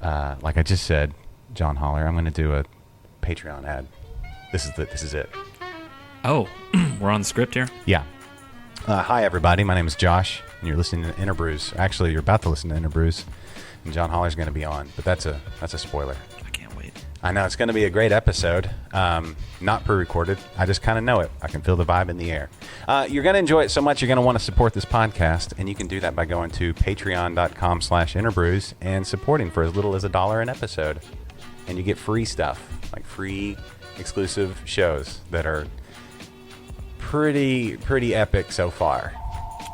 like I just said, John Holler, I'm going to do a Patreon ad. This is it. Oh, we're on the script here? Yeah. Hi, everybody. My name is Josh, and you're listening to InterBrews. Actually, you're about to listen to InterBrews, and John Holler's going to be on, but that's a spoiler. I can't wait. I know. It's going to be a great episode. Not pre-recorded. I just kind of know it. I can feel the vibe in the air. You're going to enjoy it so much, you're going to want to support this podcast, and you can do that by going to patreon.com/InterBrews and supporting for as little as $1 an episode. And you get free stuff, like free exclusive shows that are pretty epic so far.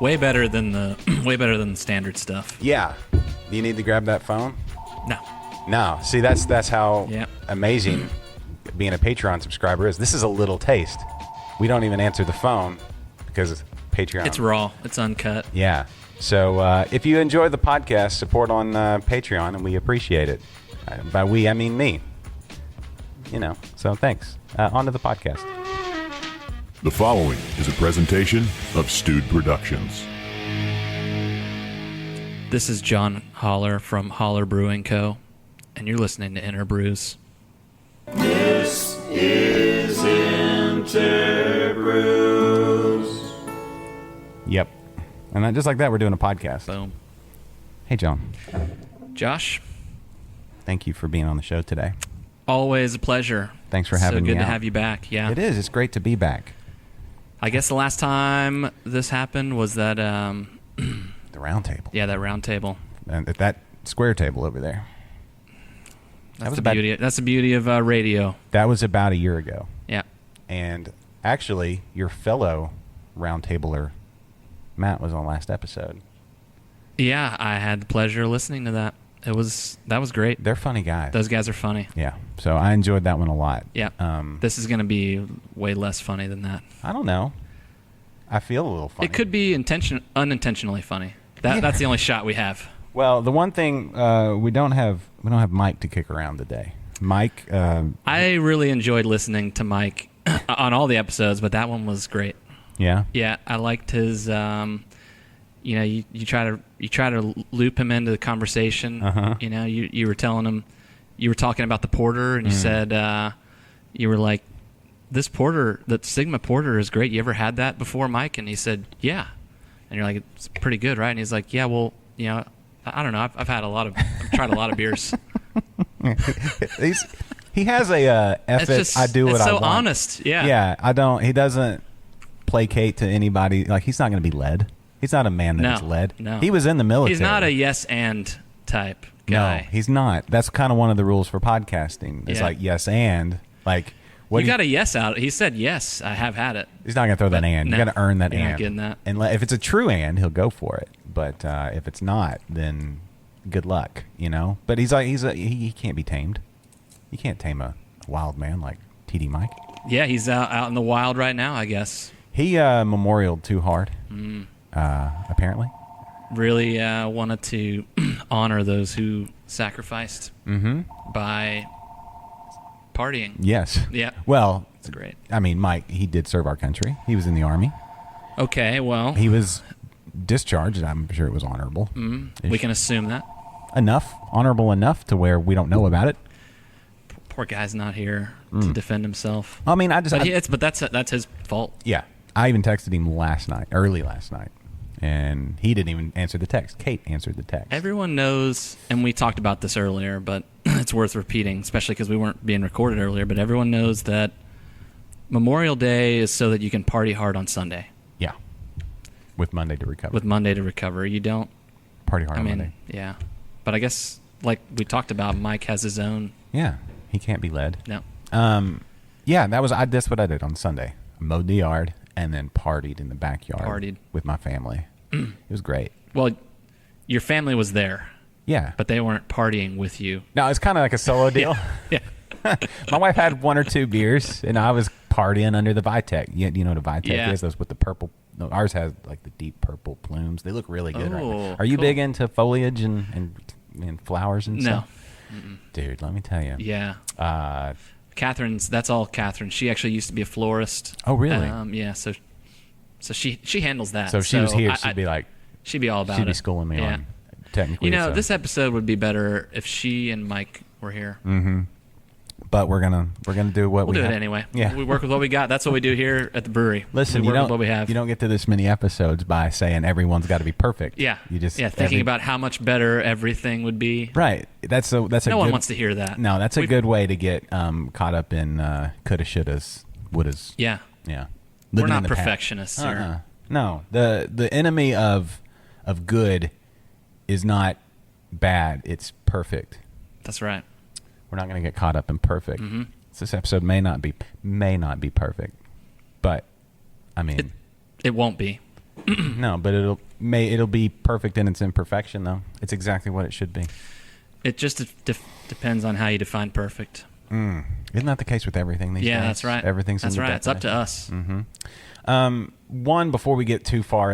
Way better than the standard stuff. Yeah. Do you need to grab that phone? No. See, that's how Yep. amazing being a Patreon subscriber is. This is a little taste. We don't even answer the phone because it's Patreon. It's raw. It's uncut. Yeah. So if you enjoy the podcast, support on Patreon, and we appreciate it. By we, I mean me. So thanks. On to the podcast. The following is a presentation of Stewed Productions. This is John Holler from Holler Brewing Co., and you're listening to InterBrews. This is InterBrews. Yep. And then just like that, we're doing a podcast. Boom. Hey, John. Josh, Thank you for being on the show today. always a pleasure. Thanks for having me So good to out. have you back. Yeah. It is. It's great to be back. I guess the last time this happened was that, The round table. that round table. And at that square table over there. That's the beauty of radio. That was about a year ago. Yeah. And actually, your fellow round tabler, Matt, was on last episode. Yeah, I had the pleasure of listening to that. That was great. They're funny guys. Those guys are funny. Yeah. So I enjoyed that one a lot. Yeah. This is going to be way less funny than that. I don't know. I feel a little funny. It could be unintentionally funny. That's the only shot we have. Well, the one thing we don't have Mike to kick around today. Mike. I really enjoyed listening to Mike on all the episodes, but that one was great. Yeah. Yeah, I liked his. You try to loop him into the conversation. Uh-huh. You were telling him, you were talking about the porter, and you said you were like, this porter, the Sigma porter is great. You ever had that before, Mike? And he said, yeah. And you're like, it's pretty good, right? And he's like, yeah. Well, I don't know. I've tried a lot of beers. He has a ethic. I do what I want. It's so honest. Yeah. Yeah. I don't. He doesn't placate to anybody. Like, he's not going to be led. He's not a man that is led. No. He was in the military. He's not a yes and type guy. No, he's not. That's kind of one of the rules for podcasting. It's Yeah. like yes and like. What You got a yes out. He said yes. I have had it. He's not going to throw that and. no, You got to earn that you're and. not getting that. And if it's a true and, he'll go for it. But if it's not, then good luck. But he can't be tamed. You can't tame a wild man like TD Mike. Yeah, he's out in the wild right now, I guess. He memorialed too hard. Apparently. Really wanted to honor those who sacrificed by partying. Yes. Yeah. Well, It's great. I mean, Mike, he did serve our country. He was in the Army. Okay, well, He was discharged. I'm sure it was honorable. we can assume that. Honorable enough to where we don't know about it. Poor guy's not here to defend himself. I mean, But that's his fault. yeah. I even texted him early last night, and he didn't even answer the text. Kate answered the text. Everyone knows, and we talked about this earlier, but it's worth repeating, especially because we weren't being recorded earlier, but everyone knows that Memorial Day is so that you can party hard on Sunday. Yeah. With Monday to recover. With Monday to recover. You don't... Party hard on Monday. Yeah. But I guess, like we talked about, Mike has his own... Yeah. He can't be led. No. Yeah, that's what I did on Sunday. Mowed the yard and then partied in the backyard with my family. It was great. Well, your family was there, Yeah. but they weren't partying with you. No, it's kind of like a solo deal. Yeah. My wife had 1 or 2 beers, and I was partying under the Vitek. You know what a Vitek Yeah. is? Those with the purple. No, ours has like the deep purple plumes. They look really good right Oh, now. Are you cool. big into foliage and flowers and No. stuff? Dude, let me tell you. Yeah. Uh, That's all Catherine. She actually used to be a florist. Oh, really? Yeah, so she handles that. so if she was here, she'd be like, she'd be all about she'd be it. schooling me Yeah. on technically. You know, so. this episode would be better if she and Mike were here. But we're gonna do what We'll we do have. it anyway. Yeah. We work with what we got. That's what we do here at the brewery. Listen, we you work don't with what we have. you don't get to this many episodes by saying everyone's got to be perfect. Yeah. You just thinking about how much better everything would be. right. That's a No good, one wants to hear that. No, that's a good way to get caught up in coulda, shouldas, wouldas. Yeah. Yeah. We're Living in not the past. perfectionists here. No, the enemy of good is not bad. It's perfect. That's right. We're not going to get caught up in perfect. Mm-hmm. This episode may not be perfect, but I mean, It won't be. no, but it'll be perfect in its imperfection, though. It's exactly what it should be. It just depends on how you define perfect. Isn't that the case with everything these days? Yeah, that's right. Everything's That's in the right. It's up to definition. us. One, before we get too far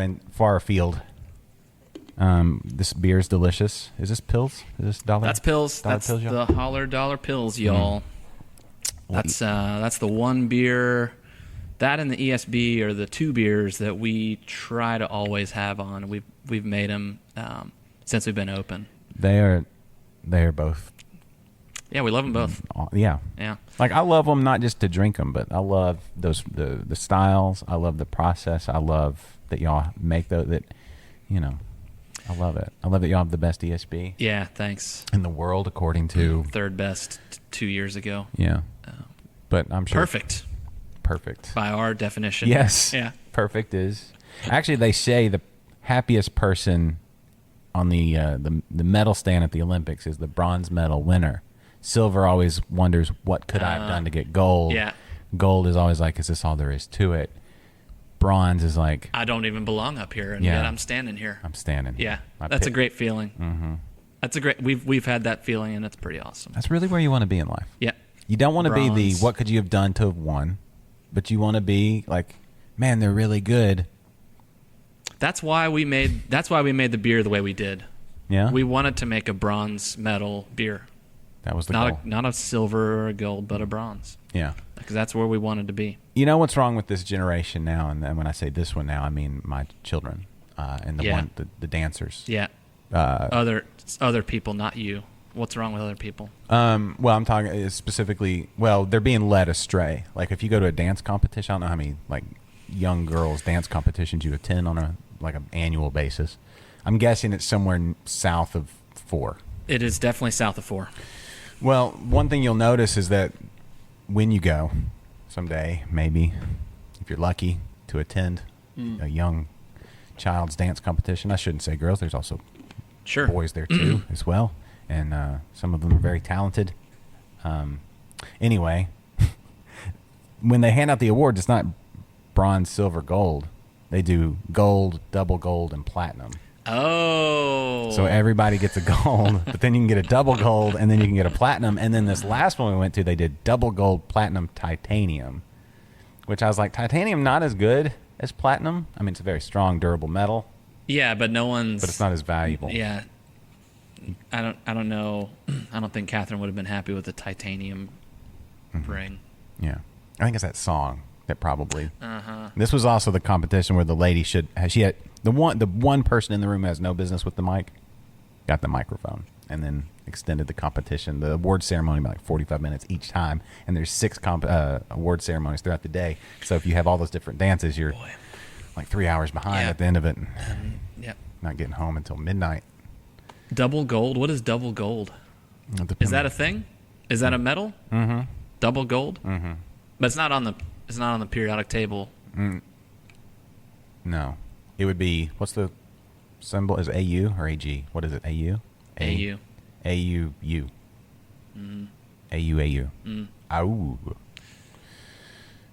afield, this beer is delicious. Is this Pils? Is this dollar? That's Pils. Dollar That's Pils, y'all? the Holler Dollar Pils, y'all. That's the one beer. That and the ESB are the two beers that we try to always have on. We've made them since we've been open. They are both. Yeah, we love them both. Yeah. Yeah. Like I love them not just to drink them, but I love the styles. I love the process. I love that y'all make that. I love it. I love that y'all have the best ESB Yeah, thanks. in the world, according to. Third best 2 years ago. Yeah. But I'm sure. Perfect Perfect. by our definition. Yes. Yeah. Perfect is. Actually, they say the happiest person on the medal stand at the Olympics is the bronze medal winner. Silver always wonders, what could I have done to get gold? Yeah. Gold is always like, is this all there is to it? Bronze is like, I don't even belong up here, and Yeah. yet I'm standing here. I'm standing here. Yeah, My that's a pit- great feeling. Mm-hmm. That's a great. We've had that feeling, and it's pretty awesome. That's really where you want to be in life. Yeah, You don't want to be the, Bronze. what could you have done to have won? But you want to be like, man, they're really good. that's why we made the beer the way we did. Yeah? We wanted to make a bronze medal beer, That was the not goal. not a silver or a gold, but a bronze, Yeah. because that's where we wanted to be. You know what's wrong with this generation now, and when I say this one now, I mean my children and Yeah. the dancers. Yeah, other people, not you. What's wrong with other people? Well, I'm talking specifically. Well, they're being led astray. Like if you go to a dance competition, I don't know how many like young girls dance competitions you attend on an annual basis. I'm guessing it's somewhere south of 4. It is definitely south of 4. Well, one thing you'll notice is that when you go someday, maybe if you're lucky to attend a young child's dance competition, I shouldn't say girls. There's also Sure. boys there too as well, and some of them are very talented. Anyway, when they hand out the awards, it's not bronze, silver, gold. They do gold, double gold, and platinum. Oh. So everybody gets a gold, but then you can get a double gold, and then you can get a platinum. And then this last one we went to, they did double gold, platinum, titanium, which I was like, titanium not as good as platinum. I mean, it's a very strong, durable metal, Yeah, but no one's. but it's not as valuable. Yeah. I don't know. I don't think Catherine would have been happy with the titanium ring. Yeah. I think it's that song that probably. Uh-huh. This was also the competition where the lady she had the one person in the room who has no business with the mic got the microphone and then extended the competition. The award ceremony about like 45 minutes each time, and there's 6 award ceremonies throughout the day. So if you have all those different dances, you're like 3 hours behind Yeah. at the end of it, and Yep. not getting home until midnight. Double gold. What is double gold? Is that a thing? Is that a metal? Mm-hmm. Double gold. Mm-hmm. But it's not on the periodic table. No, it would be, what's the symbol? Is it AU or AG? What is it? AU? AU. AUU. AU. Ow.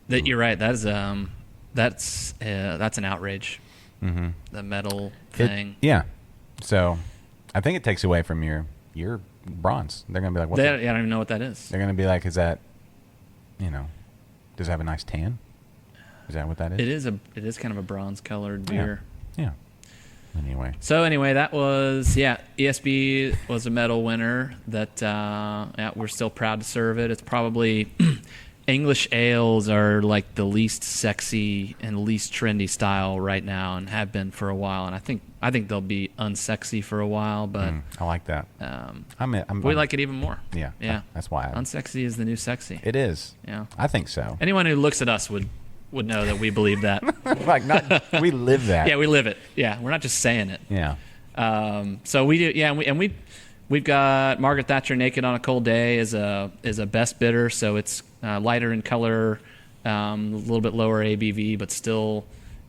That you're right. That is that's an outrage. Mm-hmm. The metal thing. Yeah. So, I think it takes away from your bronze. They're gonna be like, what? I don't even know what that is. They're gonna be like, is that, does it have a nice tan? Is that what that is? It is kind of a bronze colored beer. Yeah. Anyway. So anyway, that was ESB was a medal winner that we're still proud to serve it. It's probably English ales are like the least sexy and least trendy style right now, and have been for a while. And I think they'll be unsexy for a while, but I like that. we like it even more. Yeah. That's why. Unsexy is the new sexy. It is. Yeah. I think so. Anyone who looks at us would know that we believe that. We live that. Yeah, we live it. Yeah, we're not just saying it. Yeah. So we do. Yeah, we've got Margaret Thatcher Naked on a Cold Day is a best bitter, so it's lighter in color, a little bit lower ABV, but still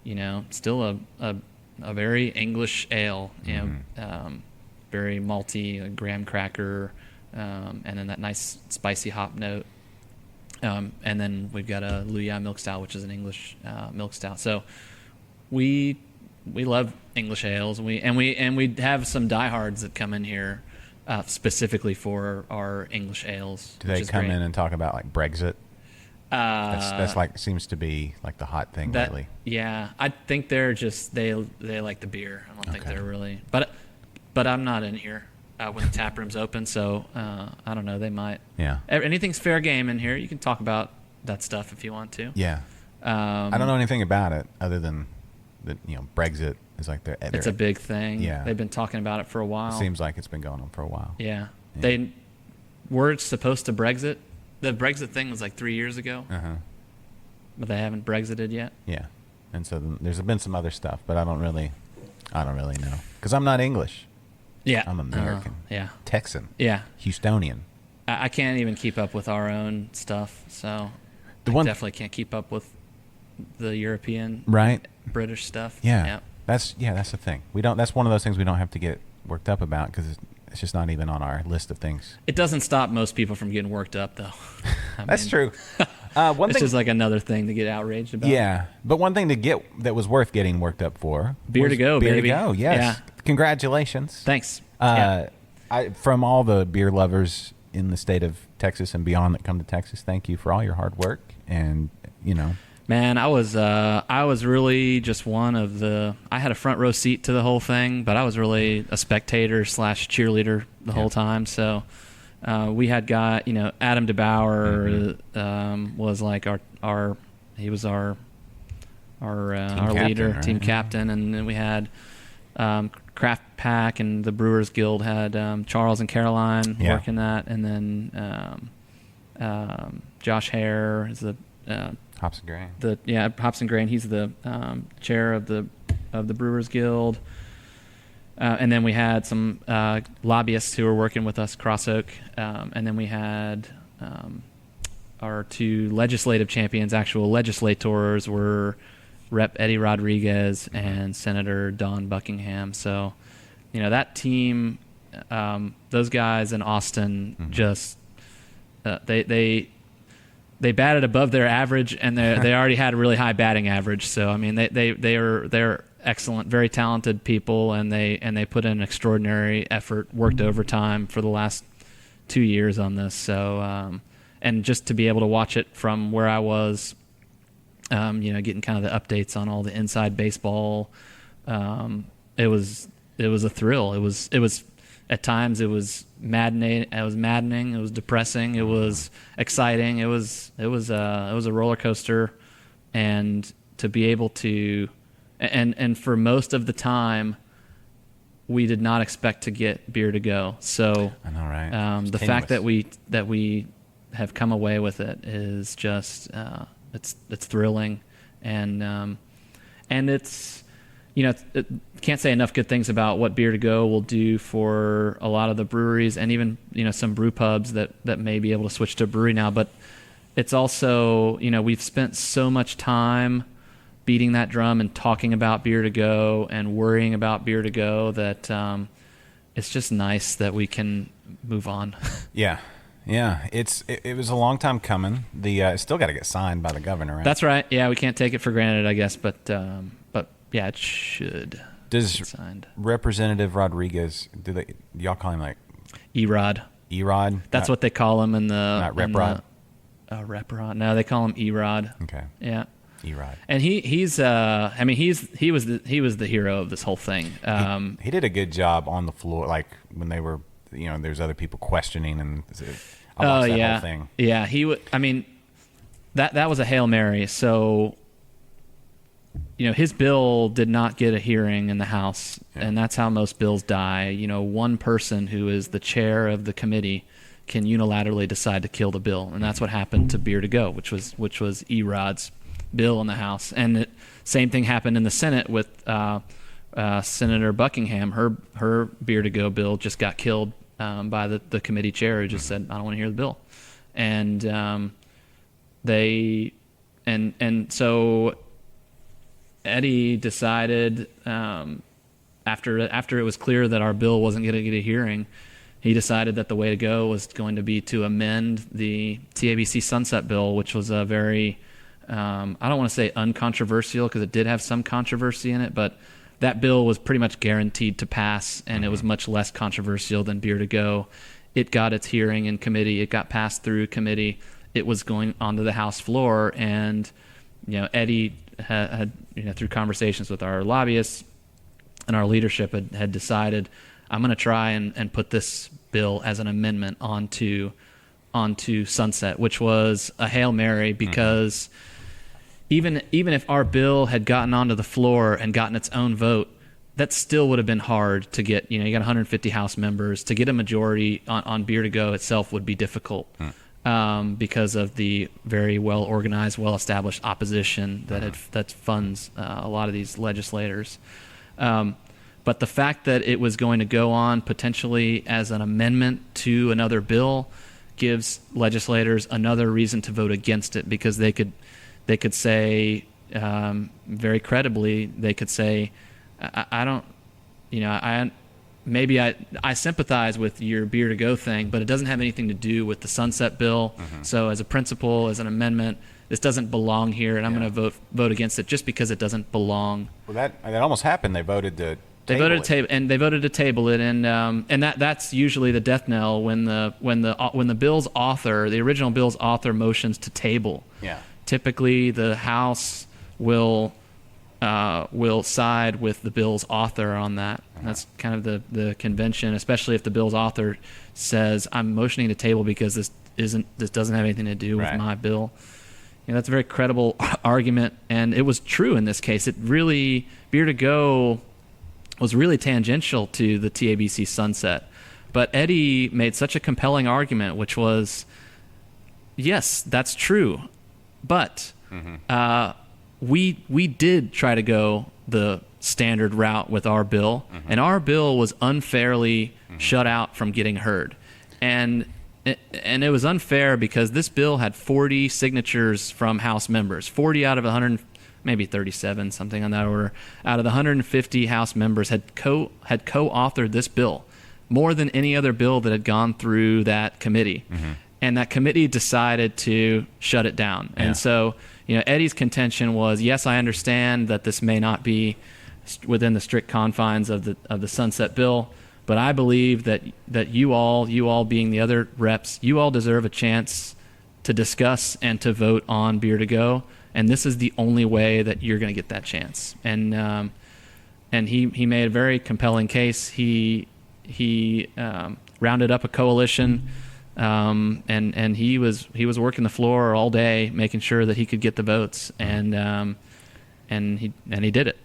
a very English ale. Very malty, a graham cracker, and then that nice spicy hop note. And then we've got a Luya milk stout, which is an English milk stout. So we love English ales, and we have some diehards that come in here specifically for our English ales. Do they come in and talk about like Brexit? That's like seems to be like the hot thing lately. Yeah, I think they're just they like the beer. I don't think they're really, but I'm not in here when the tap room's open, so I don't know. They might. Yeah. Anything's fair game in here. You can talk about that stuff if you want to. Yeah. I don't know anything about it other than that. Brexit is like it's a big thing. Yeah. They've been talking about it for a while. It seems like it's been going on for a while. Yeah. They were supposed to Brexit. The Brexit thing was like 3 years ago. But they haven't Brexited yet. Yeah. And so there's been some other stuff, but I don't really know because I'm not English. Yeah. I'm American. Yeah. Texan. Yeah. Houstonian. I can't even keep up with our own stuff, so I definitely can't keep up with the European, British stuff. Yeah. That's the thing. We don't. That's one of those things we don't have to get worked up about because it's just not even on our list of things. It doesn't stop most people from getting worked up, though. That's true. It's just like another thing to get outraged about. Yeah, but one thing to get that was worth getting worked up for. Beer to go, beer baby. Beer to go, yes. Yeah. Congratulations. Thanks. From all the beer lovers in the state of Texas and beyond that come to Texas, thank you for all your hard work. And, Man, I was really just one of the. I had a front row seat to the whole thing, but I was really a spectator / cheerleader the whole time. So we had Adam DeBauer was like our leader, team captain, and then we had CraftPAC and the Brewers Guild had Charles and Caroline working that, and then Josh Hare is the Hops and Grain. Hops and Grain. He's the chair of the Brewers Guild, and then we had some lobbyists who were working with us, Cross Oak, and then we had our two legislative champions. Actual legislators were Rep. Eddie Rodriguez and Senator Don Buckingham. So, that team, those guys in Austin, just they batted above their average, and they already had a really high batting average. So I mean, they're excellent, very talented people, and they put in an extraordinary effort, worked overtime for the last 2 years on this. So and just to be able to watch it from where I was, getting kind of the updates on all the inside baseball, it was a thrill. It was at times it was maddening. It was depressing. It was exciting. It was a roller coaster, and to be able to, and for most of the time, we did not expect to get beer to go. So I know, right? The fact that we have come away with it is just it's thrilling, and it's. Can't say enough good things about what Beer to Go will do for a lot of the breweries and even, some brew pubs that may be able to switch to a brewery now. But it's also, we've spent so much time beating that drum and talking about Beer to Go and worrying about Beer to Go that it's just nice that we can move on. Yeah. Yeah, it was a long time coming. It's still got to get signed by the governor, right? That's right. Yeah, we can't take it for granted, I guess, but yeah, it should. Does get signed. Representative Rodriguez, y'all call him like E-Rod? E-Rod? That's what they call him in the not Rep Rod. Rep Rod. No, they call him E-Rod. Okay. Yeah. E-Rod. And he was the hero of this whole thing. He did a good job on the floor, like when they were, there's other people questioning and I watched that whole thing. Yeah, that was a Hail Mary. So, his bill did not get a hearing in the House, and that's how most bills die. One person who is the chair of the committee can unilaterally decide to kill the bill, and that's what happened to Beer to Go, which was Erod's bill in the House. And the same thing happened in the Senate with Senator Buckingham. Her Beer to Go bill just got killed by the committee chair, who just said, "I don't want to hear the bill," and so Eddie decided after it was clear that our bill wasn't going to get a hearing, he decided that the way to go was going to be to amend the TABC Sunset Bill, which was a very I don't want to say uncontroversial, because it did have some controversy in it, but that bill was pretty much guaranteed to pass, and it was much less controversial than Beer to Go. It got its hearing in committee. It got passed through committee. It was going onto the House floor, and Eddie had through conversations with our lobbyists and our leadership had decided, I'm going to try and put this bill as an amendment onto Sunset, which was a Hail Mary, because even if our bill had gotten onto the floor and gotten its own vote, that still would have been hard to get. You got 150 House members. To get a majority on Beer to Go itself would be difficult. Because of the very well organized, well established opposition that funds a lot of these legislators. But the fact that it was going to go on potentially as an amendment to another bill gives legislators another reason to vote against it, because they could say very credibly, they could say, I sympathize with your Beer to Go thing, but it doesn't have anything to do with the Sunset Bill. So as a principle, as an amendment, this doesn't belong here, and I'm going to vote against it just because it doesn't belong. Well, that almost happened. They voted to table it, and that's usually the death knell when the bill's author, the original bill's author, motions to table. Yeah. Typically, the House will side with the bill's author on that. That's kind of the convention, especially if the bill's author says, "I'm motioning to table because this doesn't have anything to do with my bill." That's a very credible argument, and it was true in this case. Beer to Go was really tangential to the TABC sunset, but Eddie made such a compelling argument, which was, yes, that's true, but we did try to go the standard route with our bill, and our bill was unfairly shut out from getting heard. And it was unfair because this bill had 40 signatures from House members, 40 out of 100, maybe 37, something on that order, out of the 150 House members had co-authored this bill, more than any other bill that had gone through that committee. And that committee decided to shut it down. And so, Eddie's contention was, yes, I understand that this may not be within the strict confines of the Sunset Bill, but I believe that you all being the other reps, you all deserve a chance to discuss and to vote on Beer to Go, and this is the only way that you're going to get that chance. And he made a very compelling case. He rounded up a coalition. And he was working the floor all day, making sure that he could get the votes, and he did it.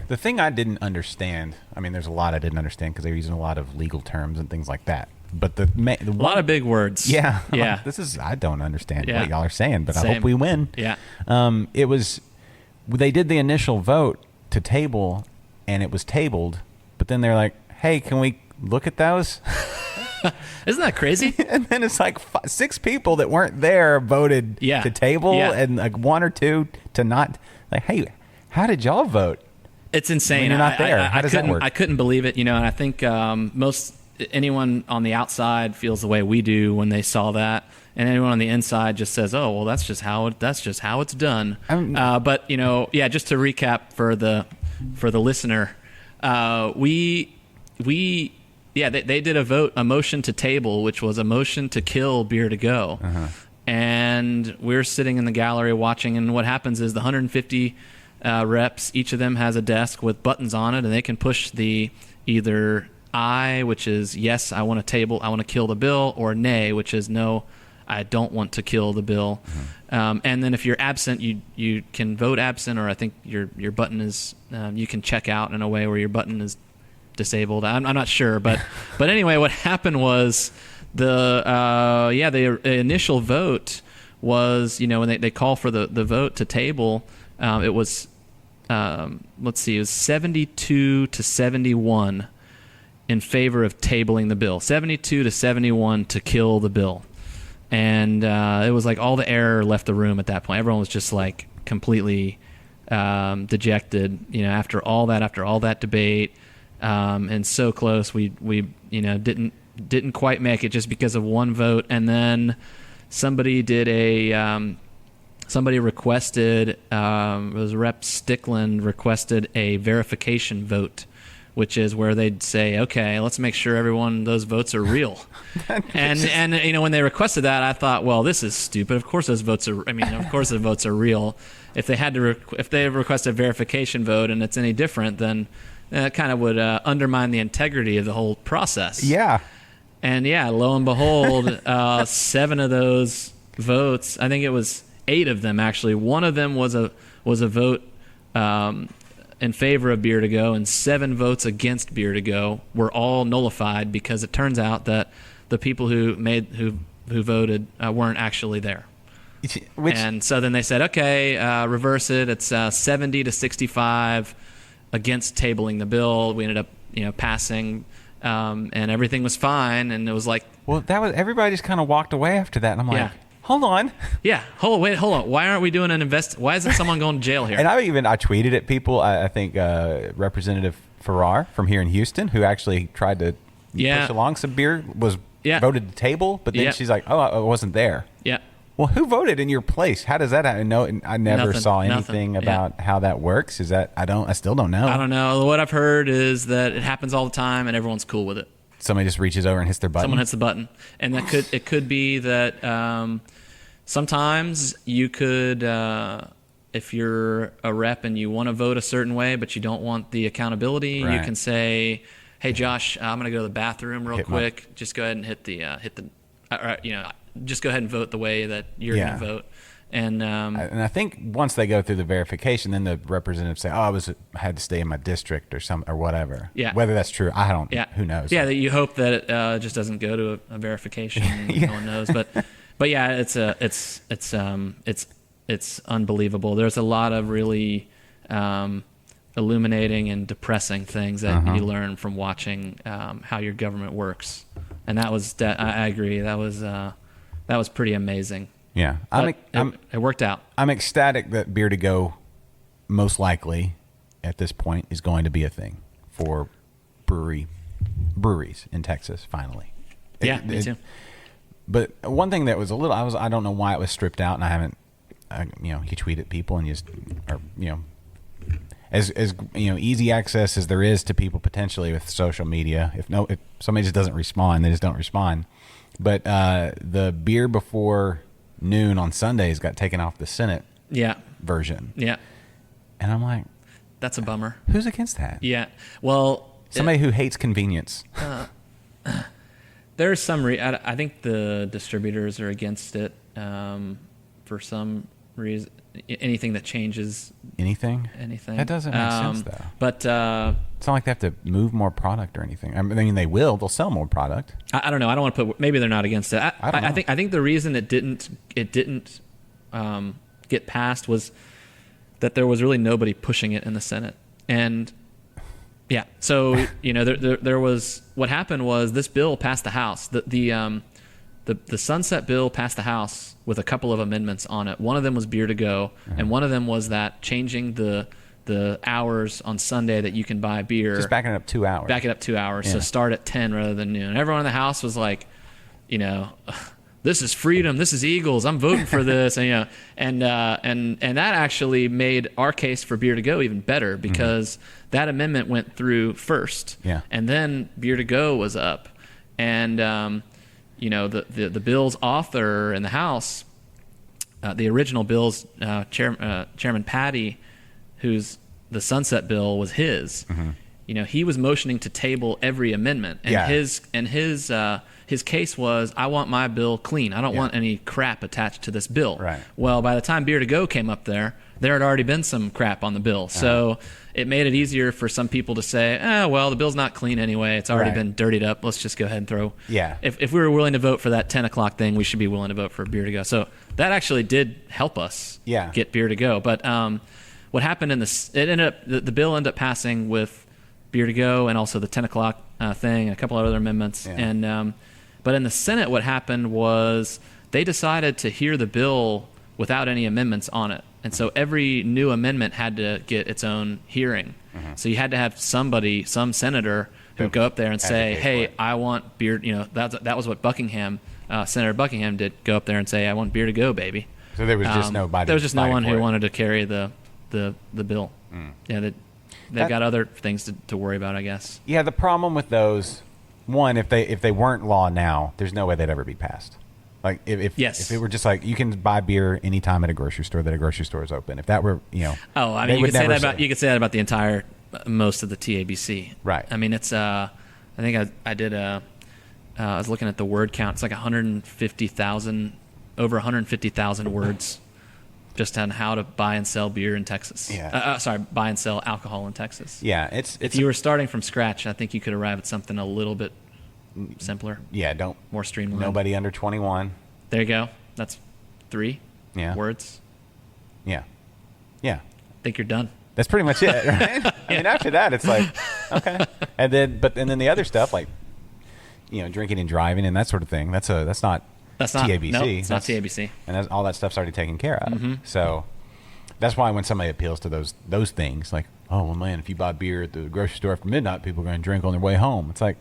The thing I didn't understand, I mean, there's a lot I didn't understand because they're using a lot of legal terms and things like that. But a lot of big words. Yeah, yeah. I don't understand what y'all are saying, but I hope we win. Yeah. They did the initial vote to table, and it was tabled, but then they're like, "Hey, can we look at those?" Isn't that crazy? And then it's like 6 people that weren't there voted to table, and like 1 or 2 to not. Like, hey, how did y'all vote? It's insane. When you're not there. How does that work? I couldn't believe it, and I think anyone on the outside feels the way we do when they saw that, and anyone on the inside just says, "Oh, well, that's just how it's done." But just to recap for the listener, they did a motion to table, which was a motion to kill Beer to Go. And we're sitting in the gallery watching, and what happens is the 150 reps, each of them has a desk with buttons on it, and they can push the either aye, which is yes, I want to kill the bill, or nay, which is no, I don't want to kill the bill. And then if you're absent, you can vote absent, or I think your button is you can check out in a way where your button is disabled. I'm not sure, but anyway, what happened was the initial vote was, when they call for the vote to table, it was let's see, it was 72 to 71 in favor of tabling the bill, 72 to 71 to kill the bill. And it was like all the air left the room at that point. Everyone was just like completely dejected, after all that debate, and so close. We didn't quite make it just because of one vote. And then somebody requested, it was Rep. Stickland requested a verification vote, which is where they'd say, okay, let's make sure those votes are real. and when they requested that, I thought, well, this is stupid. Of course those votes are, of course the votes are real. If they had to, if they request a verification vote and it's any different, then it kind of would undermine the integrity of the whole process. Yeah. And lo and behold, 7 of those votes, I think it was 8 of them actually. One of them was a vote in favor of beer to go, and 7 votes against beer to go were all nullified because it turns out that the people who voted weren't actually there. And so then they said, okay, reverse it. It's 70 to 65 against tabling the bill. We ended up passing, and everything was fine. And it was like, well, that was, everybody just kind of walked away after that, and I'm like, hold on. Yeah. Hold on. Why aren't we doing an Why isn't someone going to jail here? And I tweeted at people. I think Representative Farrar from here in Houston, who actually tried to push along some beer, was voted to table, but then she's like, oh, I wasn't there. Yeah. Well, who voted in your place? How does that happen? No, I never saw anything Nothing. about how that works. Is that I still don't know. I don't know. What I've heard is that it happens all the time and everyone's cool with it. Somebody just reaches over and hits their button. Someone hits the button, and it could be that sometimes you could, if you're a rep and you want to vote a certain way, but you don't want the accountability, you can say, "Hey, Josh, I'm going to go to the bathroom real quick. Just go ahead and hit the just go ahead and vote the way that you're going to vote." And I think once they go through the verification, then the representatives say, "Oh, I had to stay in my district or some or whatever." Yeah. Whether that's true, I don't. Yeah. Who knows? Yeah, that you hope that it just doesn't go to a verification. And no one knows, but yeah, it's unbelievable. There's a lot of really illuminating and depressing things that you learn from watching how your government works, and that was I agree. That was pretty amazing. Yeah, it worked out. I'm ecstatic that beer to go, most likely, at this point, is going to be a thing for breweries in Texas. Finally, Me too. But one thing that was I don't know why it was stripped out, and I haven't, you tweet at people and as easy access as there is to people potentially with social media. If somebody just doesn't respond, they just don't respond. But the beer before noon on Sundays got taken off the Senate version. Yeah. And I'm like, that's a bummer. Who's against that? Yeah. Well, somebody who hates convenience. There's some I think the distributors are against it for some reason. Anything that changes anything that doesn't make sense though. But it's not like they have to move more product or anything. I mean, they'll sell more product. I don't know. I don't want to put. Maybe they're not against it. I think the reason it didn't get passed was that there was really nobody pushing it in the Senate. And yeah, so there was, what happened was this bill passed the House. The Sunset Bill passed the House with a couple of amendments on it. One of them was beer to go, and one of them was that changing the hours on Sunday that you can buy beer. Just backing it up 2 hours. Back it up 2 hours, so start at 10 rather than noon. Everyone in the House was like, this is freedom, this is Eagles, I'm voting for this, and that actually made our case for beer to go even better because that amendment went through first, and then beer to go was up, and the bill's author in the House, the original bill's Chairman Patty, who's the Sunset Bill was his. he was motioning to table every amendment, and his case was, I want my bill clean. I don't want any crap attached to this bill. Right. Well, by the time Beer to Go came up there had already been some crap on the bill. So it made it easier for some people to say, well, the bill's not clean anyway. It's already been dirtied up. Let's just go ahead and throw. Yeah. If we were willing to vote for that 10 o'clock thing, we should be willing to vote for Beer to Go. So that actually did help us get Beer to Go. But what happened the bill ended up passing with Beer to Go and also the 10 o'clock thing and a couple of other amendments. Yeah. And but in the Senate, what happened was they decided to hear the bill without any amendments on it. And so every new amendment had to get its own hearing. Mm-hmm. So you had to have some senator who would go up there and say, hey, I want beer. That was what Senator Buckingham did, go up there and say, I want Beer to Go, baby. So there was just nobody. There was just no one who wanted to carry the bill. Mm. Yeah, they've got other things to worry about, I guess. Yeah, the problem with those, one, if they weren't law now, there's no way they'd ever be passed. Like if it were just like you can buy beer anytime at a grocery store that a grocery store is open. If that were you could say that about the entire most of the TABC. Right. I mean it's I think I did I was looking at the word count. It's like 150,000 over 150,000 words just on how to buy and sell beer in Texas. Yeah. Buy and sell alcohol in Texas. Yeah. If you were starting from scratch, I think you could arrive at something a little bit simpler. Yeah, more streamlined. Nobody under 21. There you go. That's 3 words. Yeah. Yeah. I think you're done. That's pretty much it, right? I mean, after that, it's like, okay. And then the other stuff, like, drinking and driving and that sort of thing, that's not TABC. No, it's not TABC. And all that stuff's already taken care of. Mm-hmm. So that's why when somebody appeals to those things, like, oh, well, man, if you buy beer at the grocery store after midnight, people are going to drink on their way home. It's like,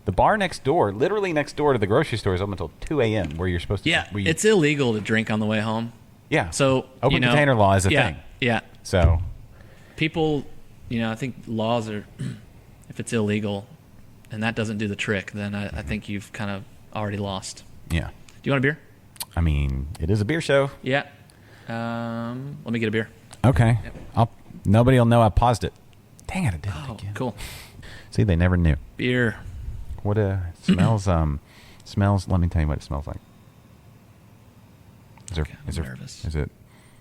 the bar next door, literally next door to the grocery store, is open until 2 a.m. where you're supposed to. Yeah, it's illegal to drink on the way home. Yeah. So open container law is a thing. Yeah. So people, I think laws are, if it's illegal, and that doesn't do the trick, then I think you've kind of already lost. Yeah. Do you want a beer? I mean, it is a beer show. Yeah. Let me get a beer. Okay. Yep. Nobody will know I paused it. Dang it! I did it again. Cool. See, they never knew. Beer. What smells? Smells. Let me tell you what it smells like. I'm nervous. Is it?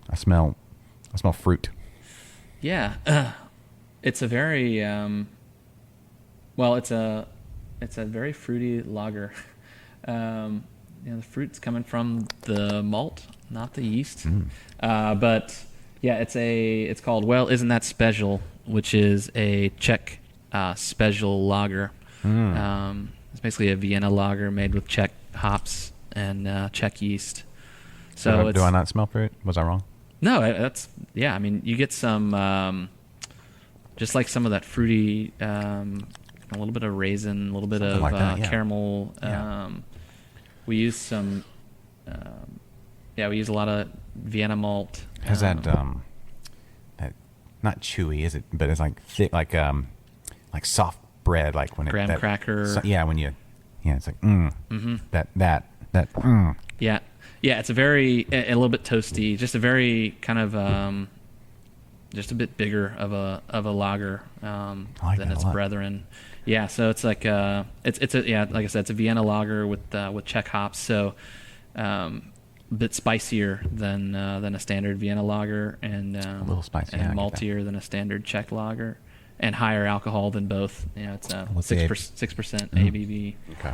I smell fruit. Yeah, it's a very it's a very fruity lager. The fruit's coming from the malt, not the yeast. But yeah, it's called Well Isn't That Special, which is a Czech special lager. It's basically a Vienna lager made with Czech hops and Czech yeast. So do I not smell fruit? Was I wrong? No, I mean, you get some, just like some of that fruity, a little bit of raisin, a little bit of caramel. Yeah. We use some, we use a lot of Vienna malt. Has that not chewy, is it? But it's like thick, like soft bread, like when graham cracker. It's like that. Yeah, it's a little bit toasty, just a very kind of just a bit bigger of a lager than its brethren. Yeah, so it's like like I said, it's a Vienna lager with Czech hops, so a bit spicier than a standard Vienna lager, and a little spicier, and maltier than a standard Czech lager. And higher alcohol than both. It's 6% ABV. Okay.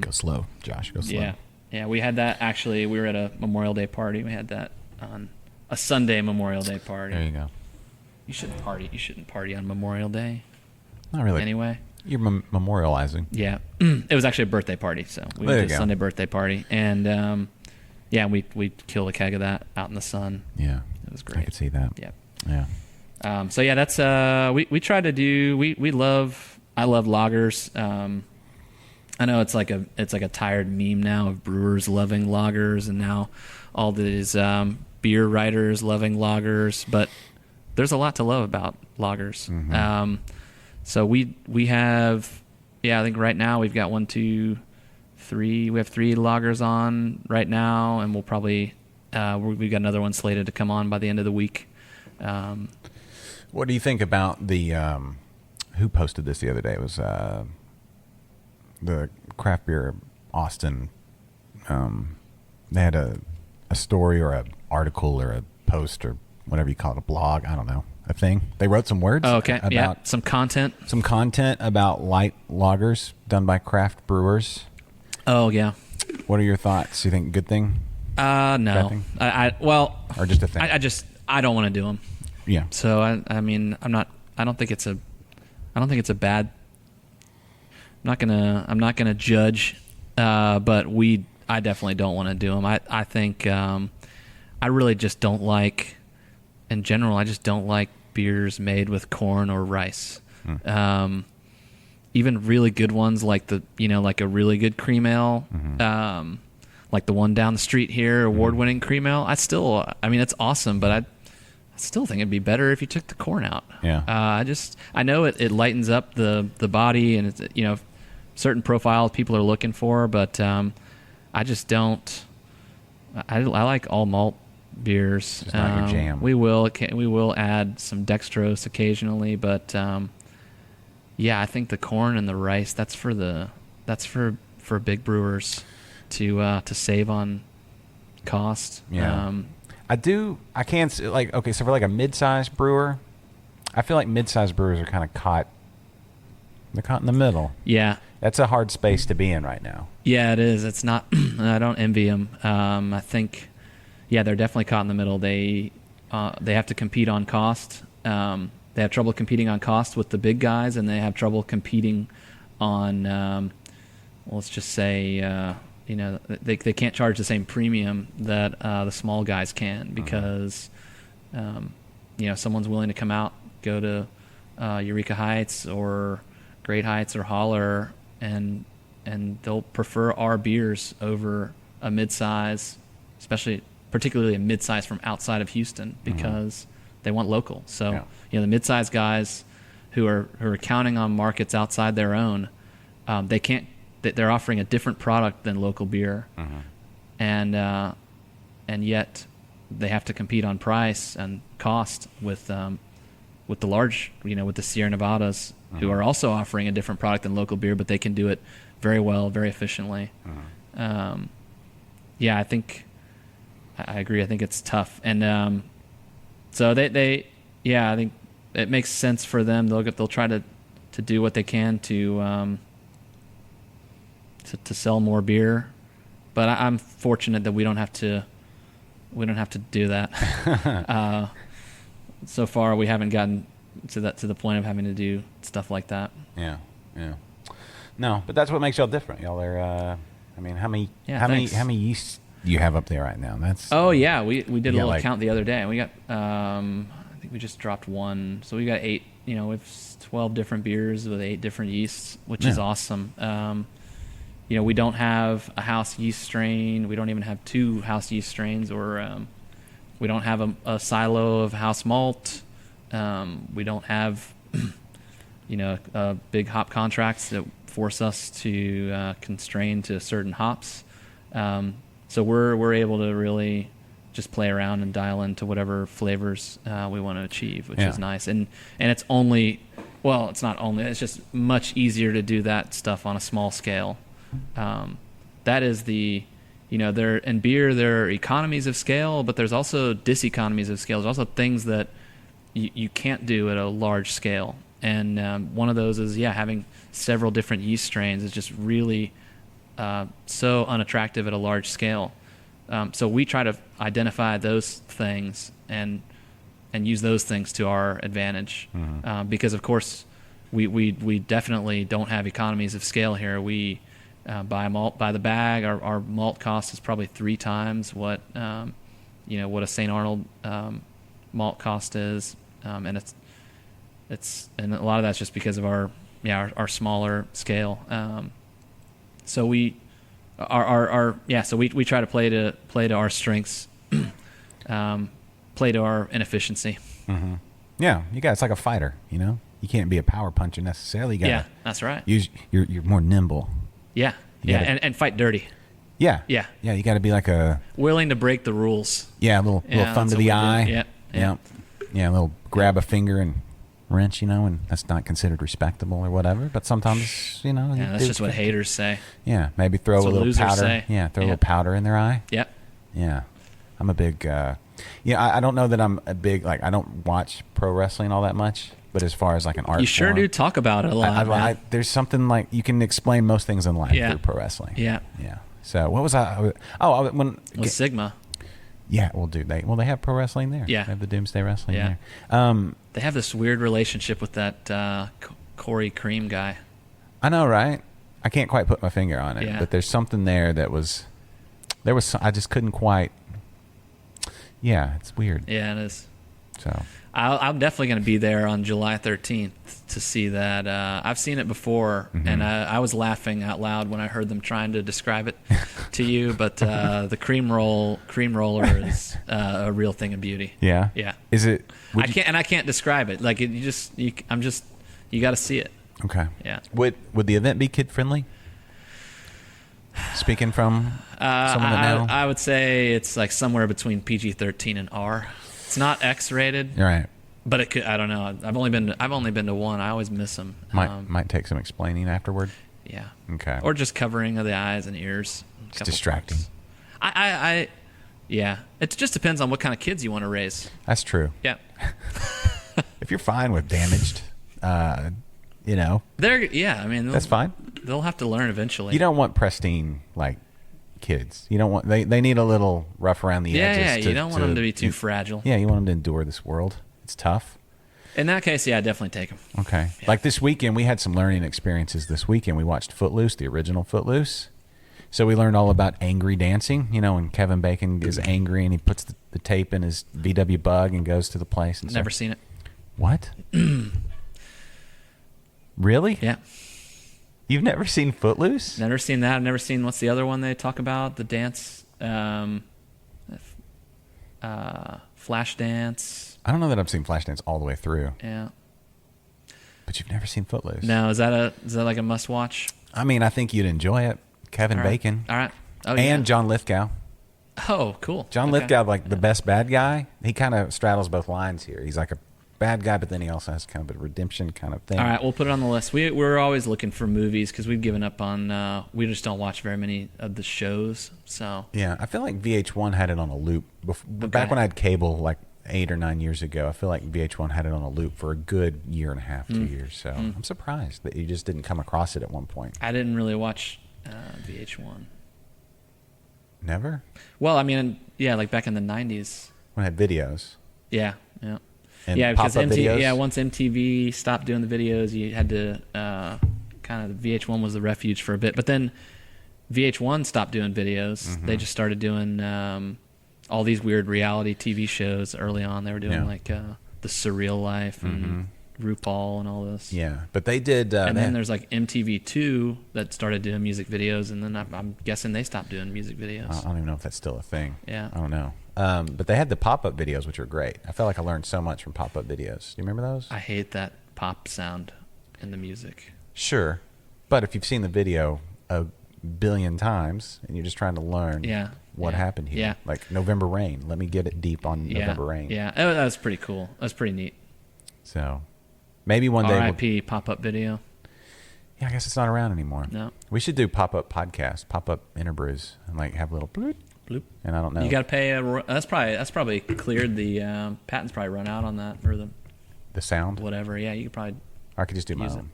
Go slow, Josh. Go slow. Yeah. We had that actually. We were at a Memorial Day party. We had that on a Sunday Memorial Day party. There you go. You shouldn't party. You shouldn't party on Memorial Day. Not really. Anyway. You're memorializing. Yeah. It was actually a birthday party, so we went to a Sunday birthday party, and we killed a keg of that out in the sun. Yeah. It was great. I could see that. Yep. Yeah. So yeah, that's we try to do. I love lagers. I know it's like a tired meme now of brewers loving lagers, and now all these beer writers loving lagers. But there's a lot to love about lagers. Mm-hmm. So we have, I think right now we've got 1, 2, 3. We have 3 lagers on right now, and we'll probably we've got another one slated to come on by the end of the week. What do you think about the who posted this the other day? It was the craft beer Austin. They had a story or an article or a post or whatever you call it, a blog. I don't know, a thing. They wrote some words. Oh, okay. About yeah. Some content about light lagers done by craft brewers. Oh yeah. What are your thoughts? You think good thing? No. Thing? Or just a thing. I don't want to do them. Yeah. So I mean, I don't think it's a bad. I'm not gonna judge, but I definitely don't want to do them. I think I really just don't like, in general, I just don't like beers made with corn or rice. Even really good ones like like a really good cream ale, like the one down the street here, award-winning cream ale. I mean, it's awesome, but I still think it'd be better if you took the corn out. Yeah. I know it lightens up the body, and it's, certain profiles people are looking for, but I just don't. I like all malt beers. It's not your jam. We will add some dextrose occasionally, but yeah, I think the corn and the rice that's for big brewers to save on cost. Yeah. I can't so for like a mid-sized brewer, I feel like mid-sized brewers are kind of caught in the middle. Yeah. That's a hard space to be in right now. Yeah, it is. It's not. I don't envy them. I think, yeah, they're definitely caught in the middle. They have to compete on cost. They have trouble competing on cost with the big guys, and they have trouble competing on, let's just say, they can't charge the same premium that the small guys can because, someone's willing to come out, go to Eureka Heights or Great Heights or Holler, and they'll prefer our beers over a mid-size, particularly a mid-size from outside of Houston, because they want local. So the mid-size guys who are counting on markets outside their own, they can't. They're offering a different product than local beer, and yet they have to compete on price and cost with the large, with the Sierra Nevadas, who are also offering a different product than local beer, but they can do it very well, very efficiently. I think I agree. I think it's tough, and so I think it makes sense for them. They'll try to do what they can to sell more beer, but I'm fortunate that we don't have to do that. So far, we haven't gotten to the point of having to do stuff like that. Yeah. No, but that's what makes y'all different. Y'all are. How many yeasts do you have up there right now? We did a little count the other day. We got I think we just dropped one, so we got 8. We have 12 different beers with 8 different yeasts, which is awesome. We don't have a house yeast strain. We don't even have 2 house yeast strains, or we don't have a silo of house malt. We don't have, big hop contracts that force us to constrain to certain hops. So we're able to really just play around and dial into whatever flavors we want to achieve, which is nice. And it's only, it's not only, it's just much easier to do that stuff on a small scale. That is there in beer, there are economies of scale, but there's also diseconomies of scale. There's also things that you can't do at a large scale. And one of those is, having several different yeast strains is just really so unattractive at a large scale. So we try to identify those things and use those things to our advantage. Because, of course, we definitely don't have economies of scale here. We buy malt by the bag. Our malt cost is probably 3 times what what a St. Arnold malt cost is, and and a lot of that's just because of our smaller scale. So we try to play to our strengths, play to our inefficiency. Yeah, it's like a fighter. You can't be a power puncher necessarily. You gotta that's right. You're more nimble. Yeah, and fight dirty. Yeah. You got to be like willing to break the rules. Yeah, a little thumb to the eye. Yeah. A little grab a finger and wrench, and that's not considered respectable or whatever. But sometimes, Yeah, that's just what haters say. Yeah, maybe throw That's a what little losers powder. say. Yeah, throw a Yeah. little powder in their eye. Yep. Yeah, I'm a big. I don't know that I'm a big I don't watch pro wrestling all that much. But as far as like an art, You sure form, do talk about it a lot. man. there's something like you can explain most things in life Yeah. through pro wrestling. Yeah. Yeah. So what was I? When With Sigma. yeah, well, dude, they have pro wrestling there. Yeah. They have the Doomsday Wrestling Yeah. there. They have this weird relationship with that Corey Cream guy. I know, right? I can't quite put my finger on it, Yeah. but there's something there that was I just couldn't quite. Yeah, it's weird. Yeah, it is. So I'm definitely going to be there on July 13th to see that. I've seen it before, and I was laughing out loud when I heard them trying to describe it to you. But the cream roller is a real thing of beauty. yeah, Yeah. Is it? I can't describe it. Like you got to see it. Okay. Yeah. Would the event be kid friendly? Speaking from someone that know, I would say it's like somewhere between PG-13 and R. It's not X-rated, right? but it could. I don't know. I've only been to one. I always miss them. Might take some explaining afterward. Yeah. Okay. Or just covering of the eyes and ears. It's distracting. Parts. Yeah. It just depends on what kind of kids you want to raise. That's true. Yeah. If you're fine with damaged, I mean, that's fine. They'll have to learn eventually. You don't want pristine kids. You don't want they need a little rough around the edges. Yeah. You don't want them to be too fragile. Yeah, you want them to endure this world. It's tough. In that case, yeah, definitely take them. Okay. Yeah. Like this weekend, we had some learning experiences this weekend. We watched Footloose, the original Footloose. So we learned all about angry dancing. When Kevin Bacon is angry and he puts the tape in his VW Bug and goes to the place. And Never seen it. What? Really? Yeah. You've never seen Footloose? Never seen that. I've never seen, what's the other one they talk about? The dance, Flash Dance. I don't know that I've seen Flashdance all the way through, Yeah. but you've never seen Footloose. No, is that like a must watch? I mean, I think you'd enjoy it. Kevin All right. Bacon. All right. Oh, And yeah. John Lithgow. Oh, cool. John Okay. Lithgow, the best bad guy. He kind of straddles both lines here. He's like a bad guy, but then he also has kind of a redemption kind of thing. All right, we'll put it on the list. We're always looking for movies because we've given up on. We just don't watch very many of the shows. So Yeah, I feel like VH1 had it on a loop. Back when I had cable, 8 or 9 years ago, I feel like VH1 had it on a loop for a good year and a half, 2 years. So I'm surprised that you just didn't come across it at one point. I didn't really watch VH1. Never? Well, I mean, yeah, like back in the '90s. When I had videos. Yeah. And Yeah, because pop-up videos? Yeah, once MTV stopped doing the videos, you had to kind of VH1 was the refuge for a bit. But then VH1 stopped doing videos. They just started doing all these weird reality TV shows early on. They were doing The Surreal Life and RuPaul and all this. Yeah, but they did. And then there's MTV2 that started doing music videos, and then I'm guessing they stopped doing music videos. I don't even know if that's still a thing. Yeah. I don't know. But they had the pop-up videos, which were great. I felt like I learned so much from pop-up videos. Do you remember those? I hate that pop sound in the music. Sure. But if you've seen the video a billion times and you're just trying to learn what happened here. Yeah. Like November Rain. Let me get it deep on November Rain. Yeah, that was pretty cool. That was pretty neat. So maybe one day R.I.P. pop-up video. Yeah, I guess it's not around anymore. No. We should do pop-up podcast, pop-up InterBrews, and have a little bloop. Bloop. And I don't know. You got to pay. That's probably cleared. The patent's probably run out on that, or the sound. whatever. Yeah, you could probably. Or I could just do my use own.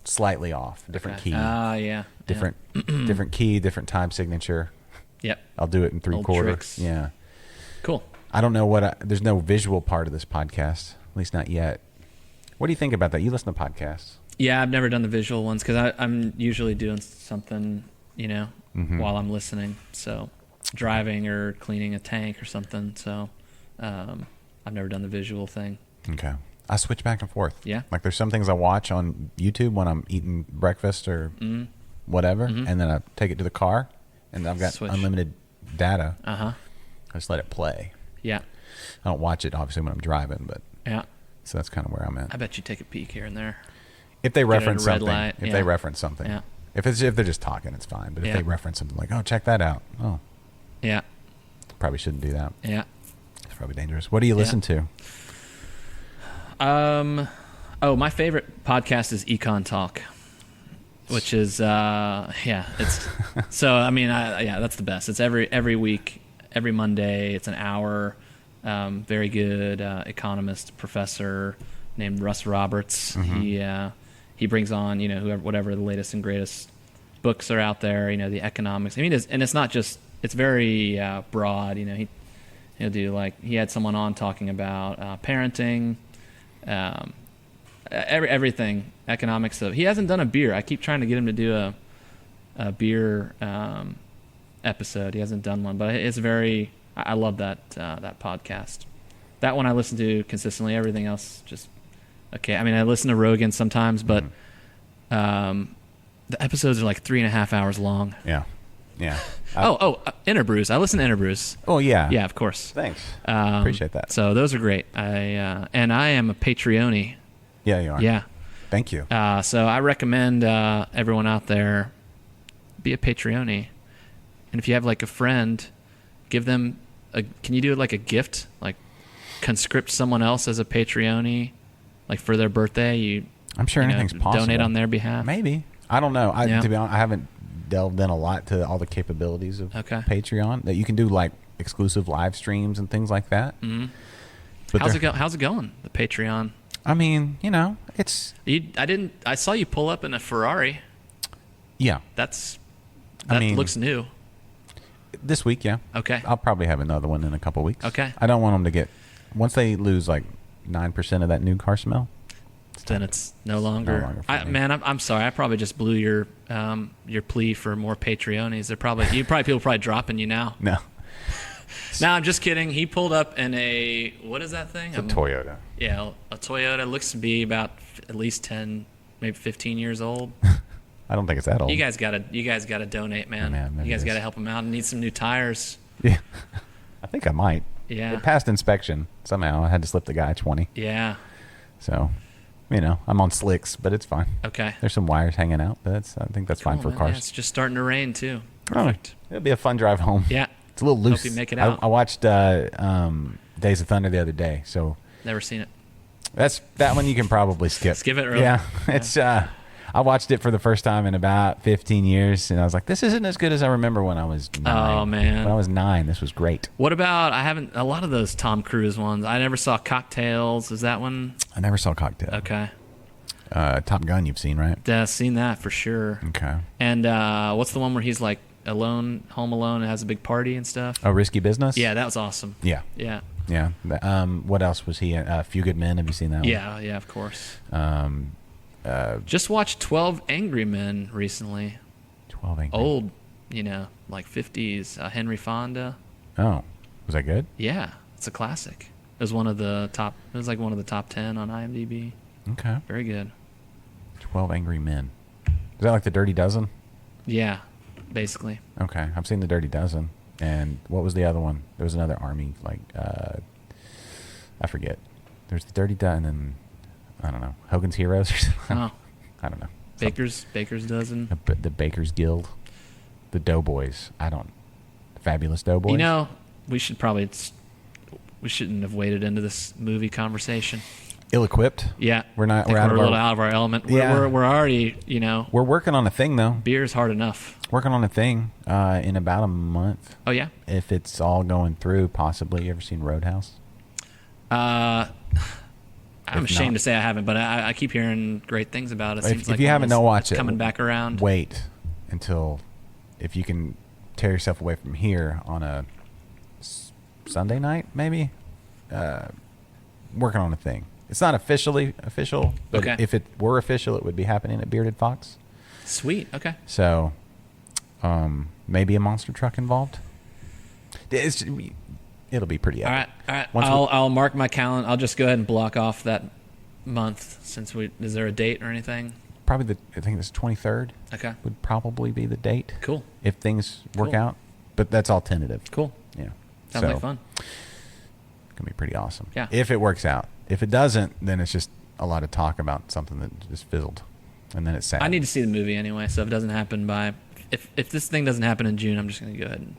Slightly off, different key. Yeah. Different different key, different time signature. Yep. I'll do it in 3/4. tricks. Yeah. Cool. I don't know there's no visual part of this podcast, at least not yet. What do you think about that? You listen to podcasts. Yeah, I've never done the visual ones because I'm usually doing something, while I'm listening. So driving or cleaning a tank or something. So I've never done the visual thing. Okay. I switch back and forth. Yeah. Like there's some things I watch on YouTube when I'm eating breakfast or whatever, and then I take it to the car, and I've got Switch. unlimited data. Uh-huh. I just let it play. Yeah. I don't watch it obviously when I'm driving, but Yeah. so that's kind of where I'm at. I bet you take a peek here and there. If they Get reference a red something, light, if yeah. they reference something, Yeah. if they're just talking, it's fine. But if Yeah. they reference something like, "Oh, check that out," Yeah. probably shouldn't do that. Yeah. It's probably dangerous. What do you listen to? Oh, my favorite podcast is Econ Talk, which is it's so I mean that's the best. It's every week, every Monday. It's an hour. Very good economist professor named Russ Roberts. He brings on whatever the latest and greatest books are out there. The economics. I mean, it's not just. It's very broad. He'll do he had someone on talking about parenting. Everything economics stuff. He hasn't done a beer. I keep trying to get him to do a beer episode. He hasn't done one, but it's very. I love that podcast. That one I listen to consistently. Everything else just okay. I mean, I listen to Rogan sometimes, but the episodes are 3.5 hours long. Yeah. InterBrews. I listen to InterBrews. Oh yeah. Yeah, of course. Thanks. Appreciate that. So those are great. I am a Patreon-y. Yeah, you are. Yeah. Thank you. So I recommend everyone out there be a Patreon-y. And if you have a friend, give them can you do it like a gift? Conscript someone else as a Patreon-y, for their birthday. I'm sure anything's possible. Donate on their behalf. Maybe. I don't know. To be honest, I haven't delved in a lot to all the capabilities of Patreon that you can do exclusive live streams and things like that. Mm-hmm. But how's it going? The Patreon. I mean, it's. I saw you pull up in a Ferrari. Yeah. That looks new. This week, yeah. Okay. I'll probably have another one in a couple weeks. Okay. I don't want them to get once they lose 9% of that new car smell. Then it's no longer. I'm sorry. I probably just blew your plea for more Patreonies. People probably dropping you now. No. No, I'm just kidding. He pulled up in what is that thing? It's a Toyota. Yeah, a Toyota. Looks to be about at least 10, maybe 15 years old. I don't think it's that old. You guys gotta donate, man. You guys gotta help him out. Need some new tires. Yeah, I think I might. Yeah. It passed inspection somehow. I had to slip the guy 20. Yeah. So, I'm on slicks, but it's fine. Okay. There's some wires hanging out, but I think that's fine for man. cars. Yeah, it's just starting to rain too. Perfect. It'll be a fun drive home. Yeah. It's a little loose. Hope you make it out. I watched Days of Thunder the other day, so never seen it. That one you can probably skip. Skip it early. Yeah. It's I watched it for the first time in about 15 years, and I was like, this isn't as good as I remember when I was 9. Oh, man. When I was 9, this was great. What about, a lot of those Tom Cruise ones. I never saw Cocktails. Is that one? I never saw Cocktail. Okay. Top Gun you've seen, right? Yeah, seen that for sure. Okay. And what's the one where he's alone, home alone, and has a big party and stuff? Oh, Risky Business? Yeah, that was awesome. Yeah. Yeah. Yeah. What else was he in? Few Good Men. Have you seen that one? Yeah, of course. Just watched 12 Angry Men recently. 12 Angry. Old, 50s. Henry Fonda. Oh, was that good? Yeah, it's a classic. It was one of the top 10 on IMDb. Okay. Very good. 12 Angry Men. Is that like the Dirty Dozen? Yeah, basically. Okay, I've seen the Dirty Dozen. And what was the other one? There was another army, I forget. There's the Dirty Dozen, and then, I don't know, Hogan's Heroes or something. Oh. I don't know. Baker's Dozen. The Baker's Guild. The Doughboys. Fabulous Doughboys. We shouldn't have waded into this movie conversation. Ill-equipped. Yeah. We're not. We're a little out of our element. Yeah. We're already, We're working on a thing, though. Beer's hard enough. Working on a thing in about a month. Oh, yeah? If it's all going through, possibly. You ever seen Roadhouse? I'm ashamed to say I haven't, but I keep hearing great things about it. If you haven't, don't watch it. Coming back around. Wait until, if you can tear yourself away from here on a Sunday night, maybe. Working on a thing. It's not officially official, but okay. If it were official, it would be happening at Bearded Fox. Sweet. Okay. So, maybe a monster truck involved. It'll be pretty epic. All right. I'll mark my calendar. I'll just go ahead and block off that month. Is there a date or anything? Probably I think it's 23rd. Okay. Would probably be the date. Cool. If things work out, but that's all tentative. Cool. Yeah. Sounds like fun. It's gonna be pretty awesome. Yeah. If it works out. If it doesn't, then it's just a lot of talk about something that just fizzled, and then it's sad. I need to see the movie anyway, so if it doesn't happen if this thing doesn't happen in June, I'm just gonna go ahead and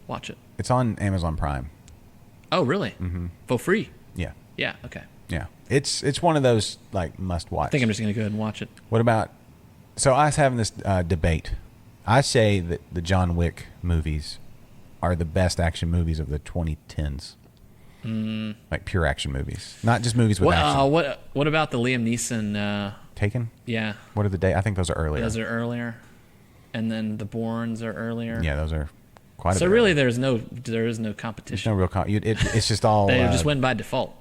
watch it. It's on Amazon Prime. Oh, really? Mm-hmm. For free? Yeah. Yeah. Okay. Yeah, it's one of those like must watch. I think I'm just gonna go ahead and watch it. What about? So I was having this debate. I say that the John Wick movies are the best action movies of the 2010s. Like pure action movies, not just movies with action. What about the Liam Neeson? Taken? Yeah, What are the day? I think those are earlier. those are earlier, and then the Bournes are earlier. Yeah, those are quite. So a bit really, earlier. there is no There's competition. no real. It's just all. They just win by default.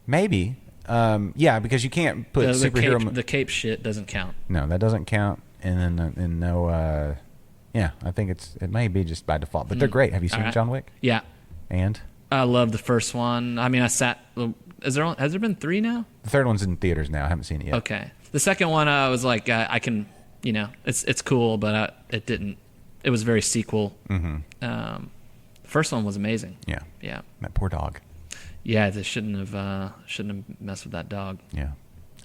Maybe. Yeah, because you can't put superhero. The cape shit doesn't count. No, that doesn't count. And then and no. Yeah, I think it may be just by default, but they're great. Have you seen All right. John Wick? Yeah, And I love the first one. I mean, has there been 3 now? the third one's in theaters now. I haven't seen it yet. Okay. The second one, I was like, I can, it's cool, but it didn't. It was very sequel. Mm-hmm. The first one was amazing. Yeah. Yeah. That poor dog. Yeah, they shouldn't have messed with that dog. Yeah.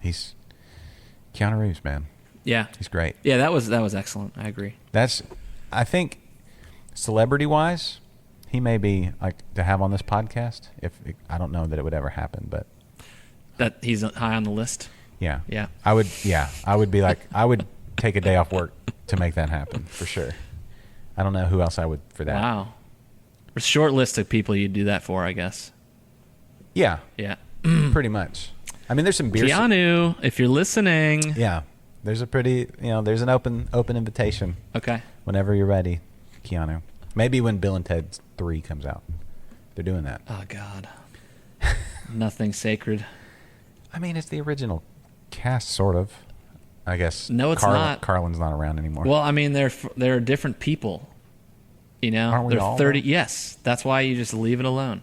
He's Keanu Reeves, man. Yeah. He's great. Yeah, that was excellent. I agree. I think, celebrity-wise, he may be like to have on this podcast. I don't know that it would ever happen, but That he's high on the list. yeah. Yeah. I would be like, I would take a day off work to make that happen for sure. I don't know who else I would for that. Wow. A short list of people you'd do that for, I guess. Yeah, Yeah. pretty much. I mean, there's some beer. Keanu, if you're listening. Yeah, there's a pretty, there's an open invitation Okay. whenever you're ready, Keanu. Maybe when Bill and Ted 3 comes out. They're doing that. Oh, God. Nothing sacred. I mean, it's the original cast, sort of. I guess. No, it's not. Carlin's not around anymore. Well, I mean, they're different people. Aren't we they're all, 30. though? Yes, that's why you just leave it alone.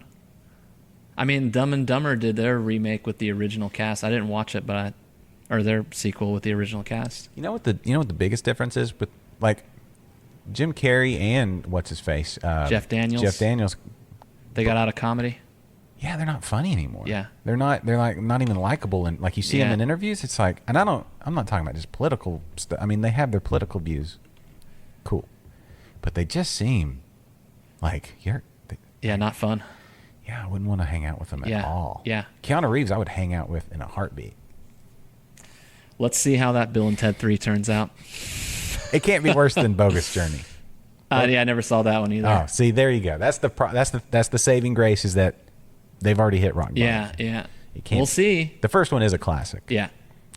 I mean, Dumb and Dumber did their remake with the original cast. I didn't watch it, or their sequel with the original cast. You know what the biggest difference is with like Jim Carrey and what's his face? Jeff Daniels. Jeff Daniels. They got out of comedy. Yeah, they're not funny anymore. Yeah. They're like not even likable, and like you see them Yeah. in interviews, it's like, and I'm not talking about just political stuff. I mean, they have their political views. Cool. But they just seem like Yeah, not fun. yeah, I wouldn't want to hang out with them at Yeah. all. Yeah. Keanu Reeves I would hang out with in a heartbeat. Let's see how that Bill and Ted 3 turns out. It can't be worse than Bogus Journey. Yeah, I never saw that one either. Oh, see, there you go. That's the saving grace is that they've already hit rock bottom. Yeah, yeah. You can't- We'll see. The first one is a classic. Yeah,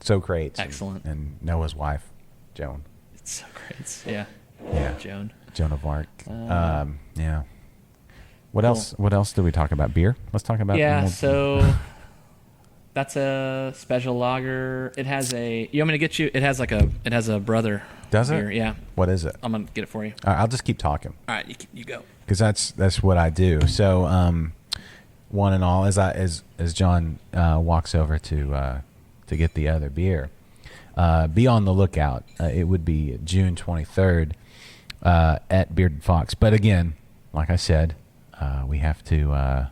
So great. Excellent. And Noah's wife, Joan. it's so great. Yeah, Yeah. Joan. Joan of Arc. Yeah. What else? What else did we talk about? Beer. Let's talk about. Yeah, so that's a special lager. It has a. You want me to get you? It has a brother. Does it? beer. Yeah, What is it? I'm gonna get it for you. I'll just keep talking All right, you go. because that's what I do. So, one and all, as John walks over to get the other beer, be on the lookout. It would be June 23rd at Bearded Fox. But again, like I said, we have to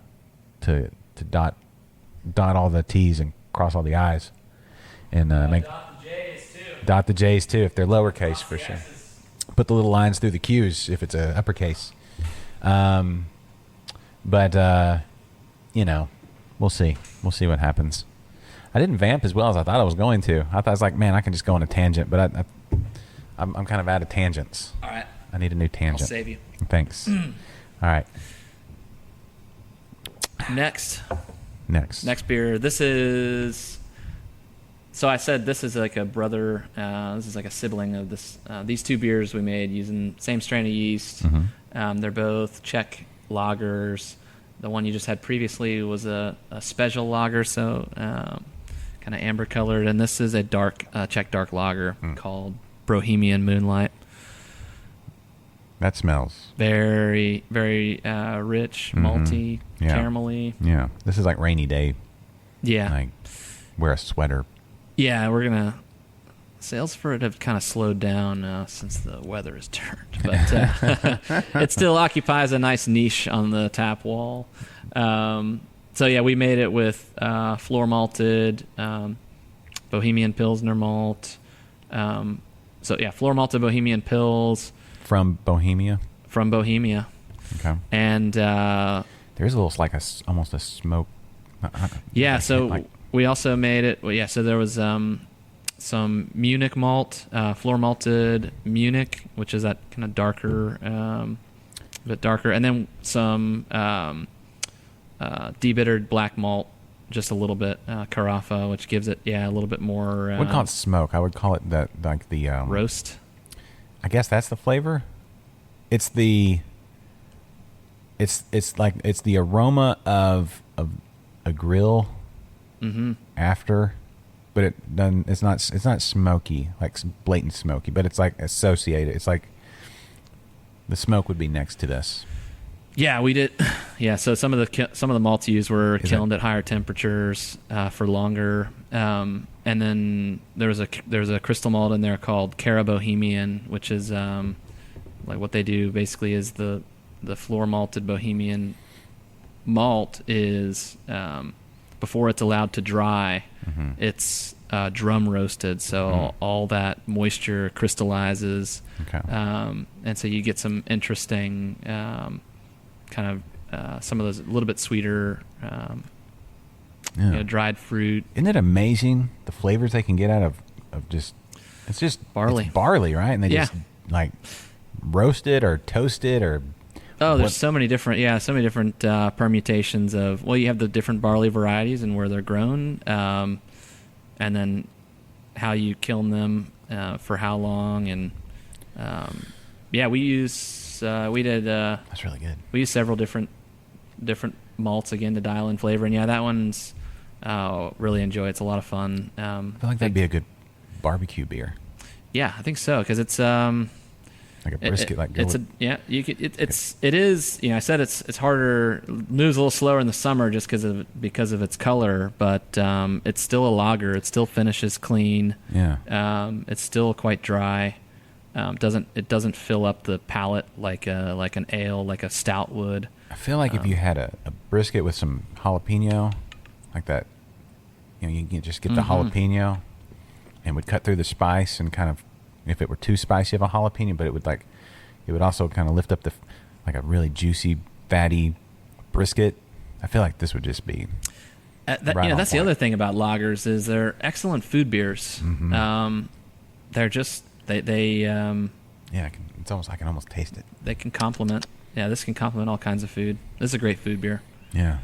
dot all the T's and cross all the I's, and make dot the J's too if they're lowercase for sure. Put the little lines through the Q's if it's a uppercase. But we'll see. We'll see what happens. I didn't vamp as well as I thought I was going to. I was like, man, I can just go on a tangent, but I'm kind of out of tangents. All right, I need a new I'll tangent. save you. Thanks. All right. Next Next. beer. This is. So I said this is like a brother. This is like a sibling of this. These two beers we made using same strain of yeast. They're both Czech Lagers. The one you just had previously was a special lager, so kind of amber colored, and this is a dark Czech dark lager called Bohemian Moonlight. That smells. Very, very rich, malty, Yeah. caramelly. Yeah. This is like rainy day. Yeah. Like wear a sweater. Yeah, we're going to... Sales for it have kind of slowed down since the weather has turned. But it still occupies a nice niche on the tap wall. So, yeah, we made it with floor malted Bohemian Pilsner malt. Floor malted Bohemian Pils. From Bohemia. From Bohemia. Okay. And There's a little, like almost a smoke Yeah, I so can't, we also made it. Well, yeah, so there was some Munich malt, floor malted Munich, which is that kind of darker, a bit darker, and then some debittered black malt, just a little bit, Carafa, which gives it a little bit more. I would call it smoke. I would call it that like the roast. I guess that's the flavor. It's the aroma of a grill after, but it doesn't. It's not smoky, like blatant smoky, but it's like associated. It's like the smoke would be next to this. Yeah, we did. Yeah, so some of the malts used were kilned at higher temperatures for longer, and then there's a crystal malt in there called Cara Bohemian, which is like what they do basically is the floor malted Bohemian malt is before it's allowed to dry, it's drum roasted, so all that moisture crystallizes, and so you get some interesting kind of some of those a little bit sweeter dried fruit. Isn't it amazing the flavors they can get out of just barley? It's barley, right? And they just like roast it or toast it or there's so many different permutations of, well, you have the different barley varieties and where they're grown, and then how you kiln them for how long, and we did that's really good. We used several different malts again to dial in flavor, and that one's really enjoy. It's a lot of fun. I feel like that'd be a good barbecue beer. Yeah, I think so, because it's like a brisket, it is. I said it's harder, moves a little slower in the summer just because of its color, but it's still a lager. It still finishes clean. Yeah. It's still quite dry. It doesn't fill up the palate like an ale, like a stout would. I feel like if you had a brisket with some jalapeno, like that, you can just get the jalapeno, and would cut through the spice, and kind of, if it were too spicy of a jalapeno, but it would also kind of lift up like a really juicy, fatty brisket. I feel like this would just be. That's the other thing about lagers is they're excellent food beers. They're just they it's almost, I can almost taste it. They can complement. Yeah, this can complement all kinds of food. This is a great food beer. Yeah.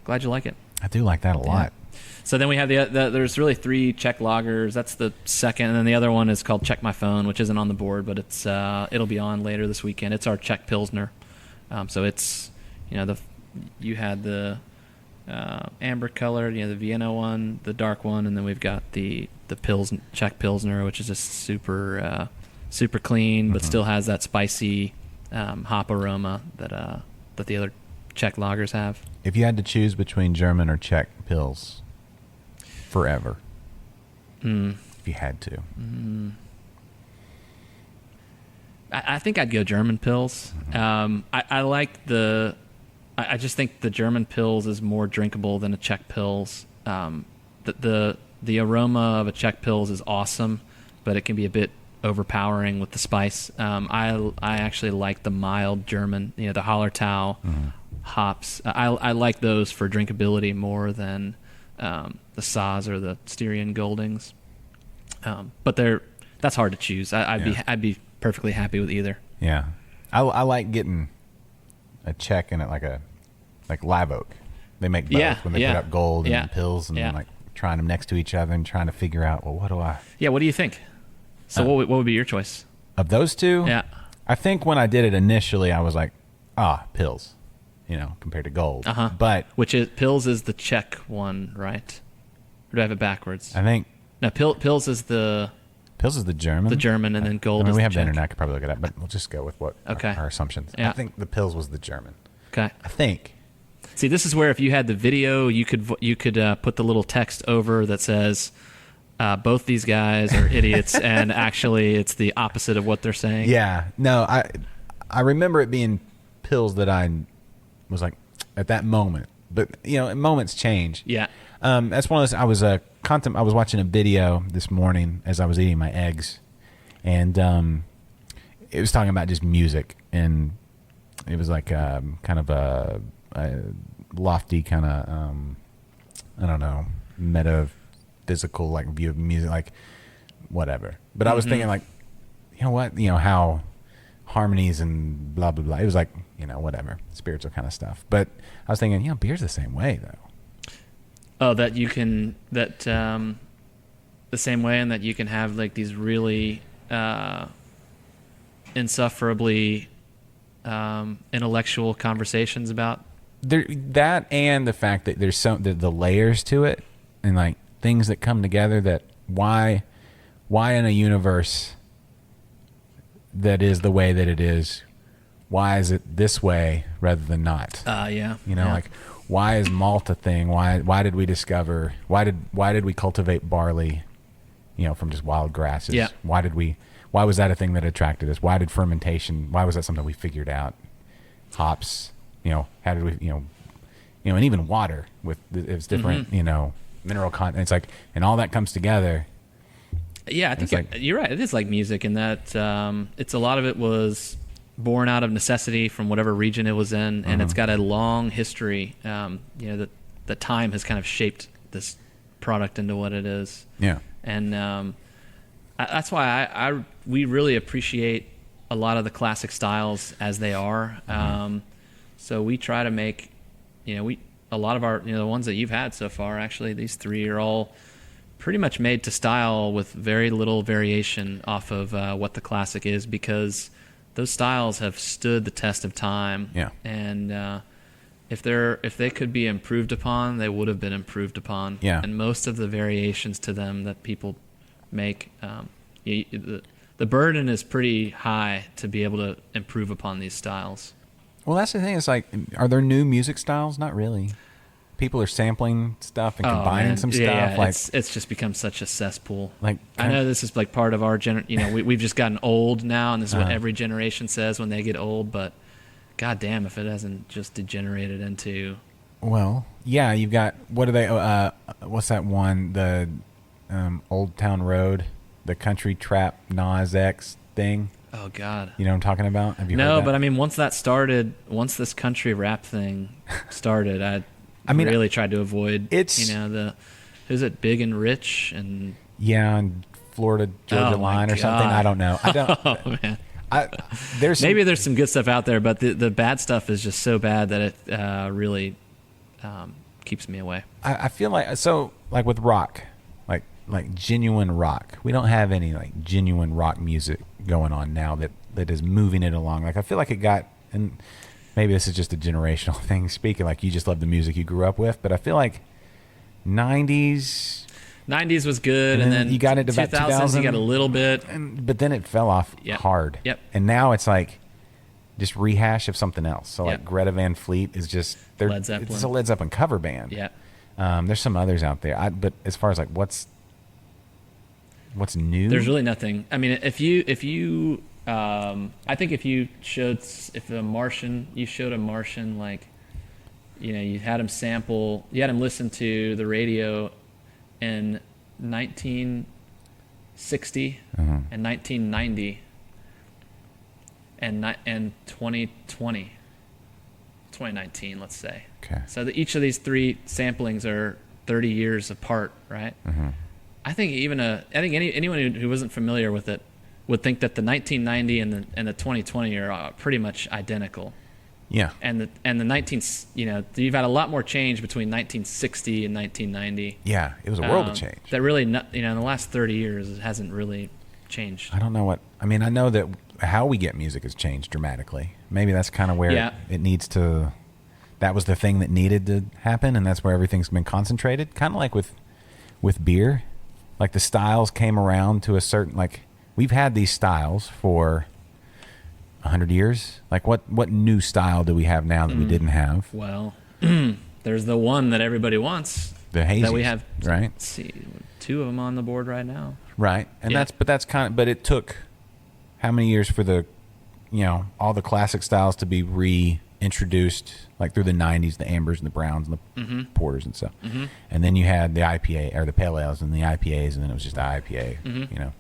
Glad you like it. I do like that a lot. So then we have there's really 3 Czech lagers. That's the second, and then the other one is called Check My Phone, which isn't on the board, but it's it'll be on later this weekend. It's our Czech Pilsner. So it's you had the amber colored, the Vienna one, the dark one, and then we've got the Czech Pilsner, which is just super super clean, but still has that spicy hop aroma that the other Czech lagers have. If you had to choose between German or Czech Pils forever, if you had to, I think I'd go German Pils. I like I just think the German Pils is more drinkable than a Czech Pils. The aroma of a Czech Pils is awesome, but it can be a bit overpowering with the spice. I actually like the mild German, the Hallertau hops. I like those for drinkability more than the Saaz or the Styrian Goldings. But that's hard to choose. I'd be perfectly happy with either. Yeah, I like getting a Czech in it, like Live Oak. They make both when they put up gold and pills, and like trying them next to each other and trying to figure out, well, what do I? Yeah, what do you think? So what would be your choice of those two? Yeah, I think when I did it initially, I was like, pills, compared to gold. But which is pills is the Czech one, right? Or do I have it backwards? I think no. Pills is the German. The German, and then gold. Is we have the the internet. I could probably look it up, but we'll just go with what our assumptions. Yeah. I think the pills was the German. Okay. I think. See, this is where if you had the video, you could put the little text over that says, both these guys are idiots, and actually it's the opposite of what they're saying. Yeah. No, I remember it being pills that I was like at that moment, but moments change. Yeah. That's one of those. I was watching a video this morning as I was eating my eggs, and it was talking about just music, and it was like kind of a lofty kind of I don't know, metaphysical like view of music, like whatever. But I was thinking like, you know what, how harmonies and blah blah blah. It was like, whatever, spiritual kind of stuff. But I was thinking, beer's the same way though. Oh, that you can the same way, and that you can have like these really insufferably intellectual conversations about that, and the fact that there's the layers to it, and like things that come together. That why in a universe that is the way that it is, why is it this way rather than not? Yeah. Like why is malt a thing? Why did we discover? Why did we cultivate barley? From just wild grasses. Yeah. Why was that a thing that attracted us? Why did fermentation? Why was that something we figured out? Hops. How did we? And even water with it's different. Mineral content. It's like, and all that comes together. Yeah, I think you're right. It is like music in that it's a lot of it was born out of necessity from whatever region it was in, and it's got a long history. That the time has kind of shaped this product into what it is. Yeah, and that's why we really appreciate a lot of the classic styles as they are. So we try to make, a lot of our, the ones that you've had so far. Actually, these three are all pretty much made to style with very little variation off of what the classic is, because those styles have stood the test of time. Yeah. And if they could be improved upon, they would have been improved upon. Yeah. And most of the variations to them that people make, the burden is pretty high to be able to improve upon these styles. Well, that's the thing. It's like, are there new music styles? Not really. People are sampling stuff and combining some stuff. Yeah, like it's just become such a cesspool. Like, I know this is like part of our we've just gotten old now, and this is what every generation says when they get old. But god damn, if it hasn't just degenerated into. Well, yeah, you've got, what are they? What's that one? The Old Town Road, the country trap Nas X thing. Oh God. You know what I'm talking about? Have you heard No, that? but I mean, once this country rap thing started, I really tried to avoid. Who's it? Big and Rich and. Yeah, and Florida Georgia line or something. I don't know. I don't. Oh man. Maybe there's some good stuff out there, but the bad stuff is just so bad that it really keeps me away. I feel like with rock, like genuine rock. We don't have any like genuine rock music going on now that is moving it along. Like I feel like it got, and maybe this is just a generational thing. Speaking like you just love the music you grew up with, but I feel like 90s was good, and then you got into about 2000. You got a little bit, but then it fell off hard. Yep. And now it's like just rehash of something else. So like Greta Van Fleet is just Led Zeppelin. It's a Led Zeppelin cover band. Yeah. There's some others out there. But as far as like what's new, there's really nothing. I mean, if you I think if you showed a Martian like, you had him listen to the radio in 1960 and 1990 and 2019, let's say. Okay. So each of these three samplings are 30 years apart, right? Mm-hmm. I think anyone who wasn't familiar with it would think that the 1990 and the 2020 are pretty much identical. Yeah. And the you've had a lot more change between 1960 and 1990. Yeah, it was a world of change. That really, in the last 30 years, it hasn't really changed. I don't know I know that how we get music has changed dramatically. Maybe that's kind of where it needs to. That was the thing that needed to happen, and that's where everything's been concentrated. Kind of like with beer, like the styles came around to a certain, like we've had these styles for 100 years. Like what new style do we have now that we didn't have? Well, there's the one that everybody wants. The hazies, that we have. Right. Let's see, 2 of them on the board right now. Right, and but it took how many years for the, all the classic styles to be reintroduced, like through the 90s, the ambers and the browns and the porters and stuff. Mm-hmm. And then you had the IPA or the pale ales and the IPAs, and then it was just the IPA, and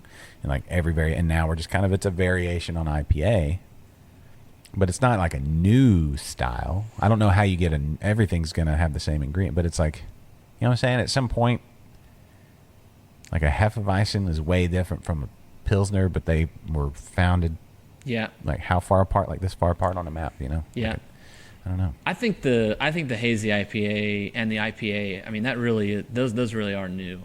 like and now we're just kind of, it's a variation on IPA, but it's not like a new style. I don't know how you get everything's going to have the same ingredient, but it's like, know what I'm saying? At some point, like a Hefeweizen is way different from a Pilsner, but they were founded Yeah. like how far apart, like this far apart on a map, you know? Yeah. Like, I don't know. I think the hazy IPA and the IPA, I mean, that really those really are new,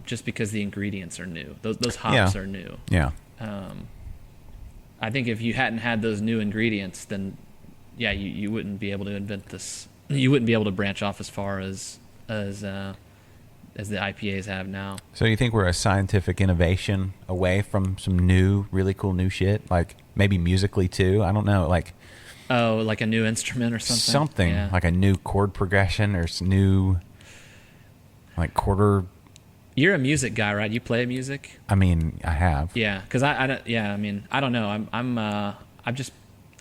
just because the ingredients are new. Those hops are new. Yeah. I think if you hadn't had those new ingredients, then yeah, you wouldn't be able to invent this. You wouldn't be able to branch off as far as the IPAs have now. So you think we're a scientific innovation away from some new, really cool new shit? Like maybe musically too? I don't know. Like like a new instrument or something. something Yeah. like a new chord progression or new like quarter. You're a music guy, right? You play music. I mean, I have. Yeah, because I mean, I don't know. I'm now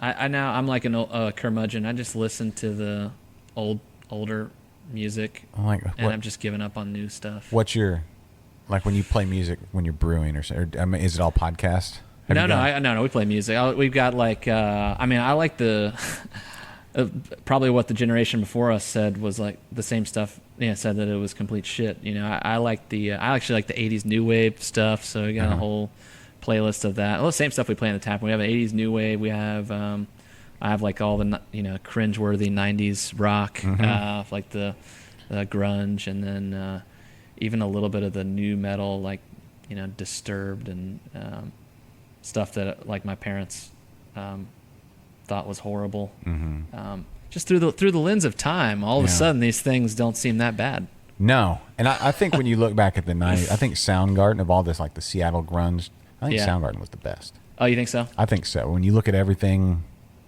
I'm like a curmudgeon. I just listen to the older music, I'm like, and I'm just giving up on new stuff. what's your like when you play music when you're brewing or I mean, is it all podcast? Have you done- No. We play music. We've got like, I mean, I like the probably what the generation before us said was like the same stuff. Yeah, said that it was complete shit. You know, I actually like the '80s new wave stuff. So we got a whole playlist of that. All the same stuff we play in the tap. We have an '80s new wave. We have I have like all the cringeworthy '90s rock, like the grunge, and then even a little bit of the new metal, like Disturbed and stuff that like my parents thought was horrible. Just through the lens of time, all of a sudden these things don't seem that bad. No, and I think when you look back at the '90s, I think Soundgarden of all this, like the Seattle grunge, I think Soundgarden was the best. Oh, you think so? I think so. When you look at everything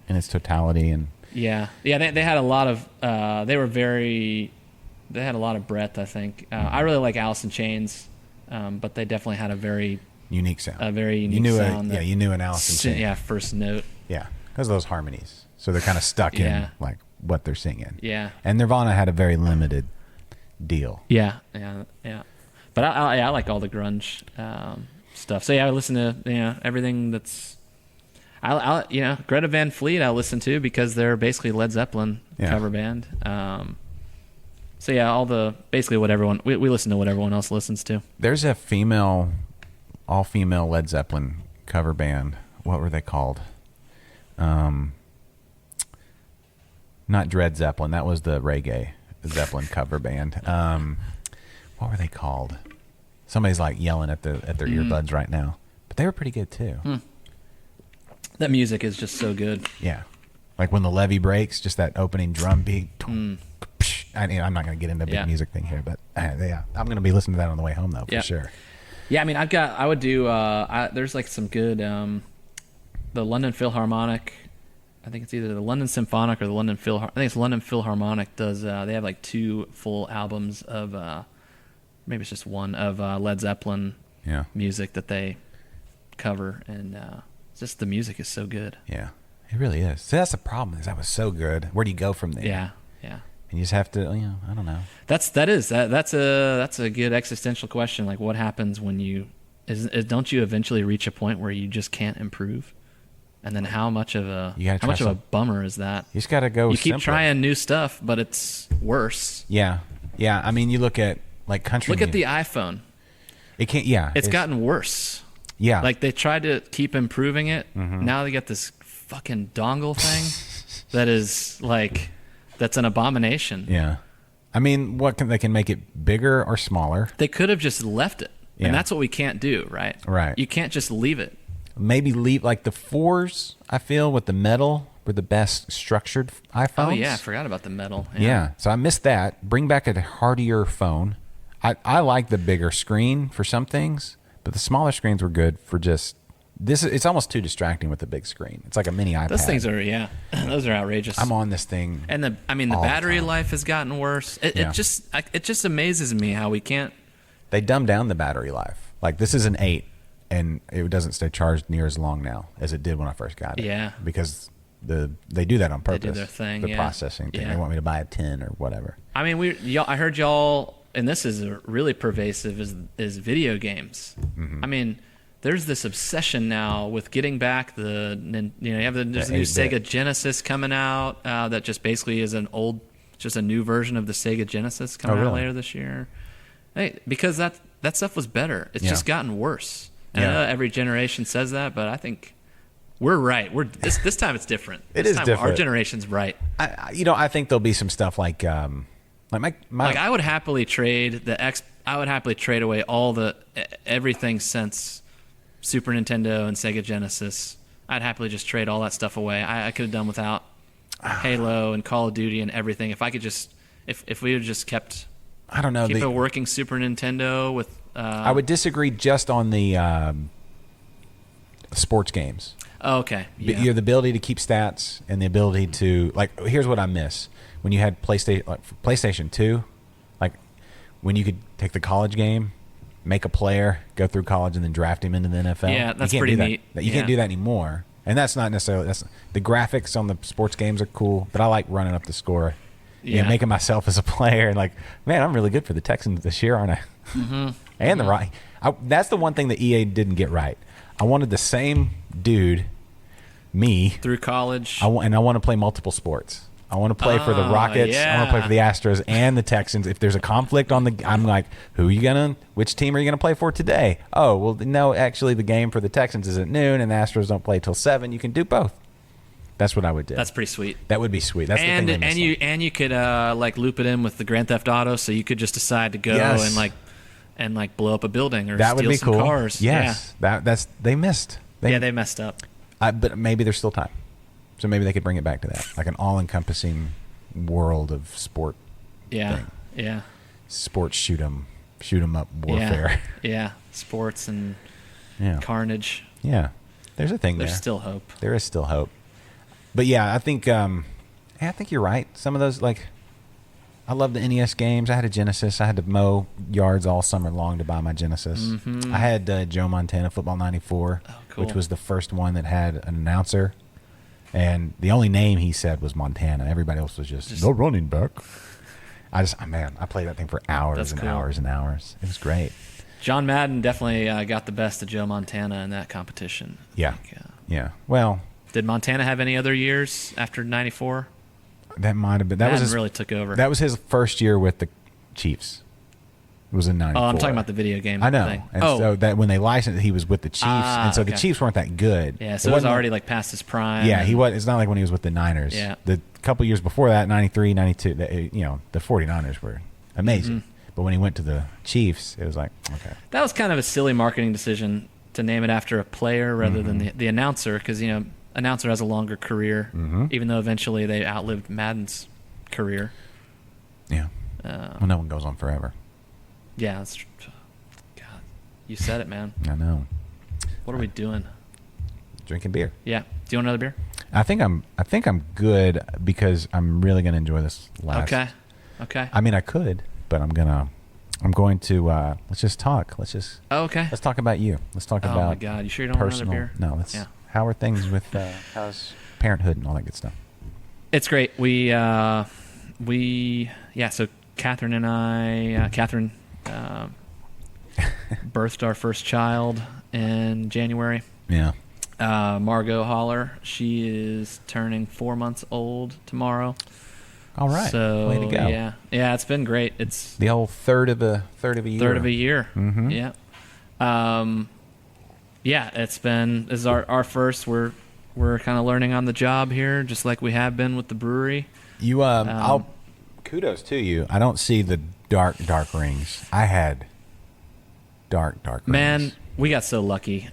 in its totality, and They had a lot of they had a lot of breadth. I think I really like Alice in Chains, but they definitely had a very unique sound. unique sound. You knew an Alice in Chains. Yeah, first note. Yeah, because of those harmonies. So they're kind of stuck in Yeah. like what they're singing. Yeah. And Nirvana had a very limited deal. Yeah. But I like all the grunge stuff. So yeah, I listen to everything that's. Greta Van Fleet I listen to because they're basically Led Zeppelin cover band. So yeah, basically what everyone we listen to what everyone else listens to. There's a all female Led Zeppelin cover band. What were they called? Not Dread Zeppelin. That was the reggae Zeppelin cover band. What were they called? Somebody's like yelling at their earbuds right now. But they were pretty good too. That music is just so good. Yeah. Like when the levee breaks, just that opening drum beat. I'm not going to get into a big music thing here, but I'm going to be listening to that on the way home though, for sure. Yeah, I mean, I would do, there's like some good, the London Philharmonic, I think it's either the London Symphonic or the London Philharmonic. I think it's London Philharmonic does, they have like 2 full albums of, maybe it's just one, of Led Zeppelin music that they cover, and just the music is so good. Yeah, it really is. So that's the problem, is that was so good. Where do you go from there? Yeah. And you just have to, I don't know. That's a good existential question. Like, what happens when don't you eventually reach a point where you just can't improve? And then how much of a bummer is that? You just got to go. You keep simpler. trying new stuff, but it's worse. Yeah. I mean, you look at like country. Look at the iPhone. It can't. Yeah, it's gotten worse. Yeah. Like they tried to keep improving it. Now they got this fucking dongle thing that is like. That's an abomination. Yeah. I mean, they can make it bigger or smaller. They could have just left it. Yeah. And that's what we can't do, right? Right. You can't just leave it. Maybe leave, like the 4s, I feel, with the metal were the best structured iPhones. Oh, yeah. I forgot about the metal. Yeah. So I missed that. Bring back a hardier phone. I like the bigger screen for some things, but the smaller screens were good for just... It's almost too distracting with the big screen. It's like a mini iPad. Those things are, those are outrageous. I'm on this thing. And the battery life has gotten worse. It just amazes me how we can't. They dumbed down the battery life. Like this is an 8, and it doesn't stay charged near as long now as it did when I first got it. Yeah. Because they do that on purpose. They do their thing. The processing thing. Yeah. They want me to buy a 10 or whatever. I mean, I heard y'all, and this is really pervasive, is video games. I mean. There's this obsession now with getting back you have there's a new Sega Genesis coming out that just basically is an old just a new version of the Sega Genesis coming out later this year. Hey, because that stuff was better. It's just gotten worse. And I know every generation says that, but I think we're right. This time it's different. It is different. Our generation's right. I think there'll be some stuff like I would happily trade I would happily trade away everything since Super Nintendo and Sega Genesis. I'd happily just trade all that stuff away. I could have done without Halo and Call of Duty and everything. If I could just, if we had just kept, I don't know, keep a working Super Nintendo with. I would disagree just on the sports games. Oh, okay. Yeah. You have the ability to keep stats and the ability to here's what I miss when you had PlayStation 2, like when you could take the college game, make a player, go through college, and then draft him into the NFL. Yeah, that's pretty neat. You can't do that anymore. And that's not necessarily the graphics on the sports games are cool, but I like running up the score. Yeah, making myself as a player and man, I'm really good for the Texans this year, aren't I? Mm-hmm. And that's the one thing that EA didn't get right. I wanted the same dude, me, through college. I want to play multiple sports. I want to play for the Rockets. Yeah. I want to play for the Astros and the Texans. If there's a conflict I'm like, which team are you gonna play for today? Oh, well, no, actually, the game for the Texans is at noon, and the Astros don't play till 7. You can do both. That's what I would do. That's pretty sweet. That would be sweet. That's the thing. And you could loop it in with the Grand Theft Auto, so you could just decide to go and blow up a building or that steal would be some cool. cars. Yes, yeah. They missed. They messed up. But maybe there's still time. So maybe they could bring it back to that, like an all-encompassing world of sport. Yeah, thing. Yeah. Sports shoot 'em up warfare. Yeah, sports and carnage. Yeah, there's a thing there. There's still hope. There is still hope. But yeah, I think you're right. Some of those, I love the NES games. I had a Genesis. I had to mow yards all summer long to buy my Genesis. Mm-hmm. I had Joe Montana Football 94, which was the first one that had an announcer. And the only name he said was Montana. Everybody else was just no running back. I played that thing for hours and hours and hours. It was great. John Madden definitely got the best of Joe Montana in that competition. Yeah. Yeah. Well, did Montana have any other years after 94? That might have been. Madden really took over. That was his first year with the Chiefs. It was in 94. Oh, I'm talking about the video game. I know. Thing. And so that when they licensed it, he was with the Chiefs. And so the Chiefs weren't that good. Yeah, so it was already past his prime. Yeah, he was. It's not like when he was with the Niners. Yeah. The couple years before that, 93, 92, the 49ers were amazing. Mm-hmm. But when he went to the Chiefs, it was like, okay. That was kind of a silly marketing decision to name it after a player rather than the announcer, because, announcer has a longer career, even though eventually they outlived Madden's career. Yeah. Well, no one goes on forever. Yeah, that's God, you said it, man. I know. What are we doing? Drinking beer. Yeah. Do you want another beer? I think I'm good because I'm really going to enjoy this last. Okay. I mean, I could, but I'm going to let's just talk. Let's talk about you. Let's talk about. Oh my God, you sure you don't want another beer? No, how are things with how's parenthood and all that good stuff? It's great. So Catherine and I, birthed our first child in January. Yeah. Margot Holler, she is turning 4 months old tomorrow. All right. So, way to go. Yeah, it's been great. It's the whole third of a year. Third of a year. Mm-hmm. Yeah. This is our first. We're kind of learning on the job here, just like we have been with the brewery. You kudos to you. I don't see the dark rings. I had dark rings. Man, we got so lucky.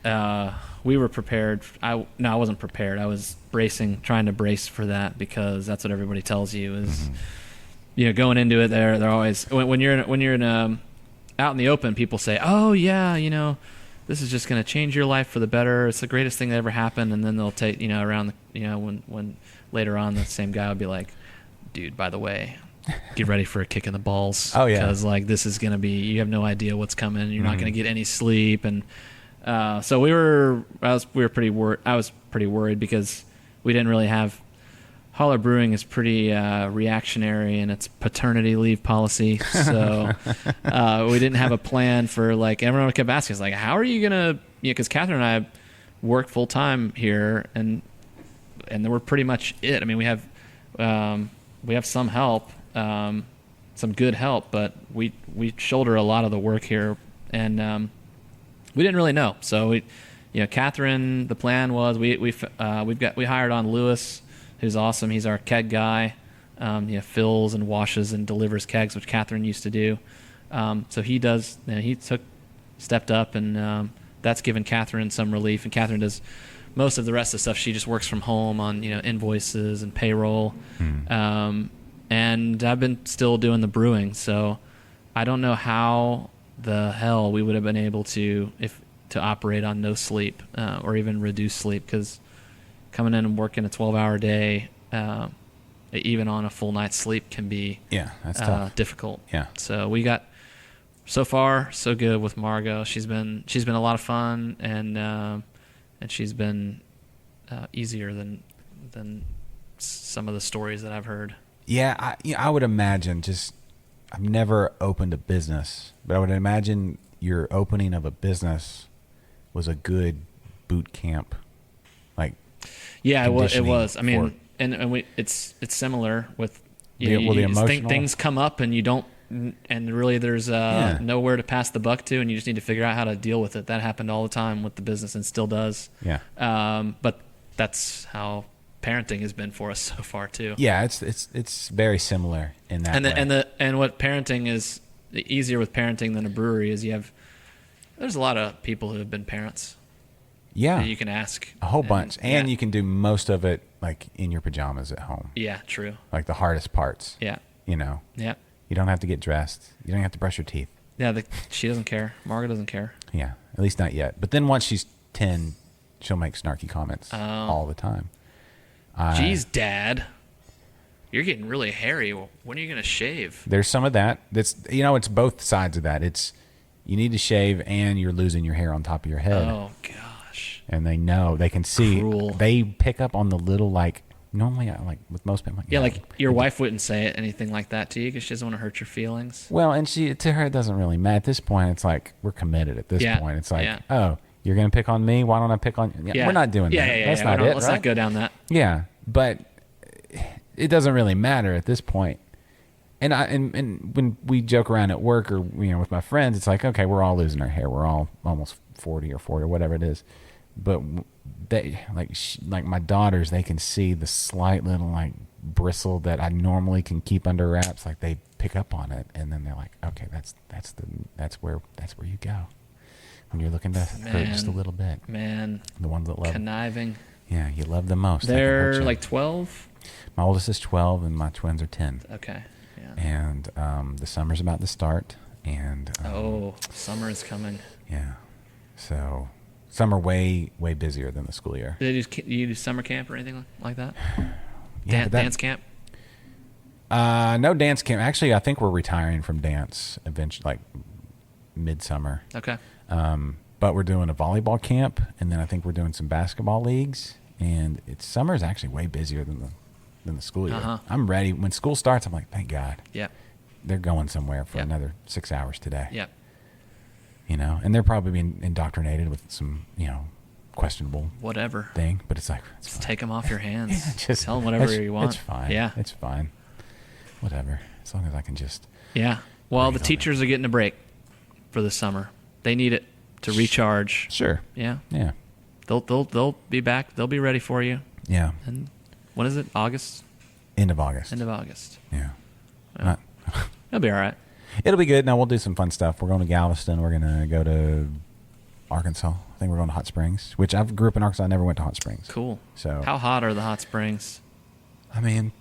We were prepared. I wasn't prepared. I was trying to brace for that, because that's what everybody tells you is, going into it. They're always when you're out in the open, people say, "Oh yeah, this is just going to change your life for the better. It's the greatest thing that ever happened." And then they'll take around when later on the same guy will be like, "Dude, by the way, get ready for a kick in the balls." Oh yeah, because this is going to be, you have no idea what's coming. You're not going to get any sleep, and so I was pretty worried because we didn't really have. Holler Brewing is pretty reactionary in its paternity leave policy, so we didn't have a plan for everyone kept asking us how are you gonna, because Catherine and I work full time here, and then we're pretty much it. I mean, we have some help, some good help, but we shoulder a lot of the work here, and we didn't really know. So Catherine, the plan was we hired on Lewis, who's awesome. He's our keg guy. Fills and washes and delivers kegs, which Catherine used to do. So he does. He stepped up, and that's given Catherine some relief. And Catherine does most of the rest of the stuff. She just works from home on invoices and payroll. And I've been still doing the brewing. So I don't know how the hell we would have been able to operate on no sleep or even reduced sleep, because coming in and working a 12-hour day, even on a full night's sleep, can be that's tough. difficult. Yeah. So we got so far so good with Margot. She's been a lot of fun, and she's been easier than some of the stories that I've heard. Yeah, I would imagine. I've never opened a business, but I would imagine your opening of a business was a good boot camp. Yeah, it was. I mean, and it's similar with the emotional things come up, and you don't, and really there's nowhere to pass the buck to, and you just need to figure out how to deal with it. That happened all the time with the business, and still does. Yeah. But that's how parenting has been for us so far too. Yeah, it's very similar in that way. And what parenting is easier with parenting than a brewery is there's a lot of people who have been parents. Yeah, you can ask a whole bunch, and you can do most of it in your pajamas at home. Yeah, true. The hardest parts. Yeah. Yeah. You don't have to get dressed. You don't have to brush your teeth. Yeah, she doesn't care. Margaret doesn't care. Yeah, at least not yet. But then once she's 10, she'll make snarky comments all the time. Geez, Dad, you're getting really hairy. When are you going to shave? There's some of that. That's it's both sides of that. It's you need to shave, and you're losing your hair on top of your head. Oh gosh. And they know, they can see. Cruel. They pick up on the little normally with most people. Your wife wouldn't say anything like that to you because she doesn't want to hurt your feelings. Well, and to her it doesn't really matter. At this point, it's we're committed. At this point, it's oh, you're going to pick on me? Why don't I pick on you? Yeah, we're not doing that. That's not it. Let's not go down that. Yeah, but it doesn't really matter at this point. And when we joke around at work or with my friends, it's okay, we're all losing our hair. We're all almost 40 or 40 or whatever it is. But they my daughters, they can see the slight little bristle that I normally can keep under wraps. They pick up on it, and then they're okay, that's where you go. When you're looking to hurt just a little bit. Man. The ones that love conniving. Yeah, you love them most. They're 12? My oldest is 12, and my twins are 10. Okay, yeah. And the summer's about to start. And summer is coming. Yeah. So summer way busier than the school year. Do you do summer camp or anything like that? Yeah, dance camp? No dance camp. Actually, I think we're retiring from dance eventually, midsummer. Okay. But we're doing a volleyball camp, and then I think we're doing some basketball leagues. And summer is actually way busier than the school year. Uh-huh. I'm ready. When school starts, I'm thank God. Yep. They're going somewhere for another 6 hours today. Yep. And they're probably being indoctrinated with some, questionable whatever thing. But it's just take them off your hands. Yeah, just tell them whatever you want. It's fine. Yeah. It's fine. Whatever. As long as I can just. Yeah. Well, the teachers are getting a break for the summer. They need it to recharge. Sure. Yeah. Yeah. They'll be back. They'll be ready for you. Yeah. And when is it? August? End of August. End of August. Yeah. Well, it'll be all right. It'll be good. Now we'll do some fun stuff. We're going to Galveston. We're going to go to Arkansas. I think we're going to Hot Springs, which I grew up in Arkansas. I never went to Hot Springs. Cool. So how hot are the hot springs? I mean,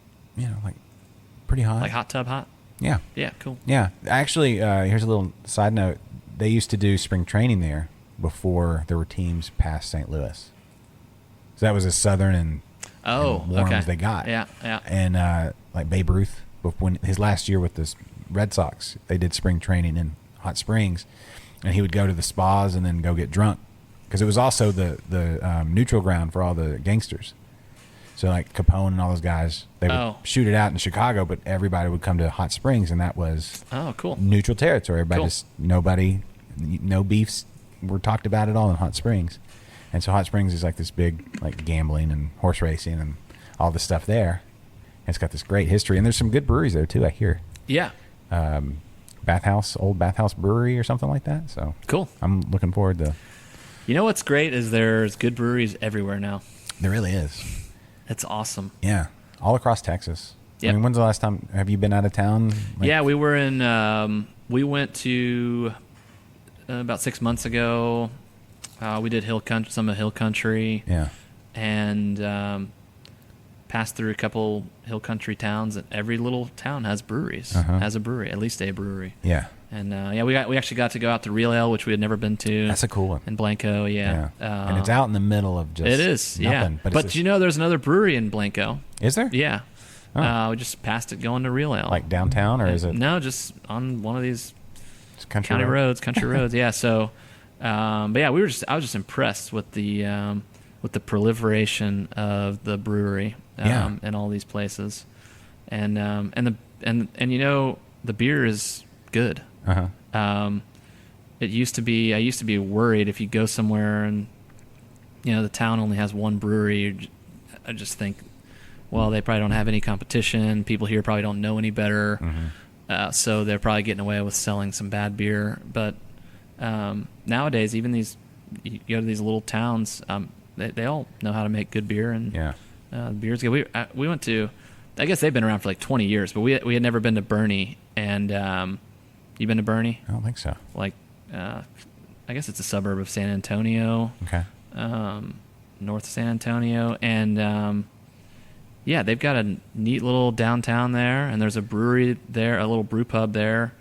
pretty hot. Like hot tub hot? Yeah. Yeah, cool. Yeah. Actually, here's a little side note. They used to do spring training there before there were teams past St. Louis. So that was as southern and warm as they got. Yeah, yeah. And Babe Ruth, when his last year with the Red Sox, they did spring training in Hot Springs, and he would go to the spas and then go get drunk because it was also the neutral ground for all the gangsters. So Capone and all those guys, they would shoot it out in Chicago, but everybody would come to Hot Springs, and that was cool neutral territory. Everybody no beefs were talked about at all in Hot Springs. And so Hot Springs is this big gambling and horse racing and all the stuff there. It's got this great history, and there's some good breweries there too. I hear. Yeah. Old Bathhouse Brewery or something like that. So Cool. I'm looking forward to. You know what's great is there's good breweries everywhere now. There really is. It's awesome. Yeah, all across Texas. Yep. I mean, when's the last time? Have you been out of town? Yeah, we were in. We went to about 6 months ago. We did some of Hill Country. Yeah. And passed through a couple Hill Country towns. And every little town has breweries. Has a brewery, at least a brewery. Yeah. And we actually got to go out to Real Ale, which we had never been to. That's a cool one. In Blanco, yeah. And it's out in the middle of just. It is, nothing, yeah. But there's another brewery in Blanco. Is there? Yeah. Oh. We just passed it going to Real Ale. Like downtown, or is it? No, just on one of these country roads. Yeah. So, but yeah, I was just impressed with the proliferation of the brewery in all these places, and you know, the beer is good. It used to be. I used to be worried if you go somewhere and the town only has one brewery. I just think, well, they probably don't have any competition. People here probably don't know any better, so they're probably getting away with selling some bad beer. But nowadays, even you go to these little towns, they all know how to make good beer, and the beer's good. We went to, I guess they've been around for like 20 years, but we had never been to Bernie. And you been to Bernie? I don't think so. Like, I guess it's a suburb of San Antonio. Okay. North of San Antonio, and they've got a neat little downtown there, and there's a brewery there, a little brew pub there,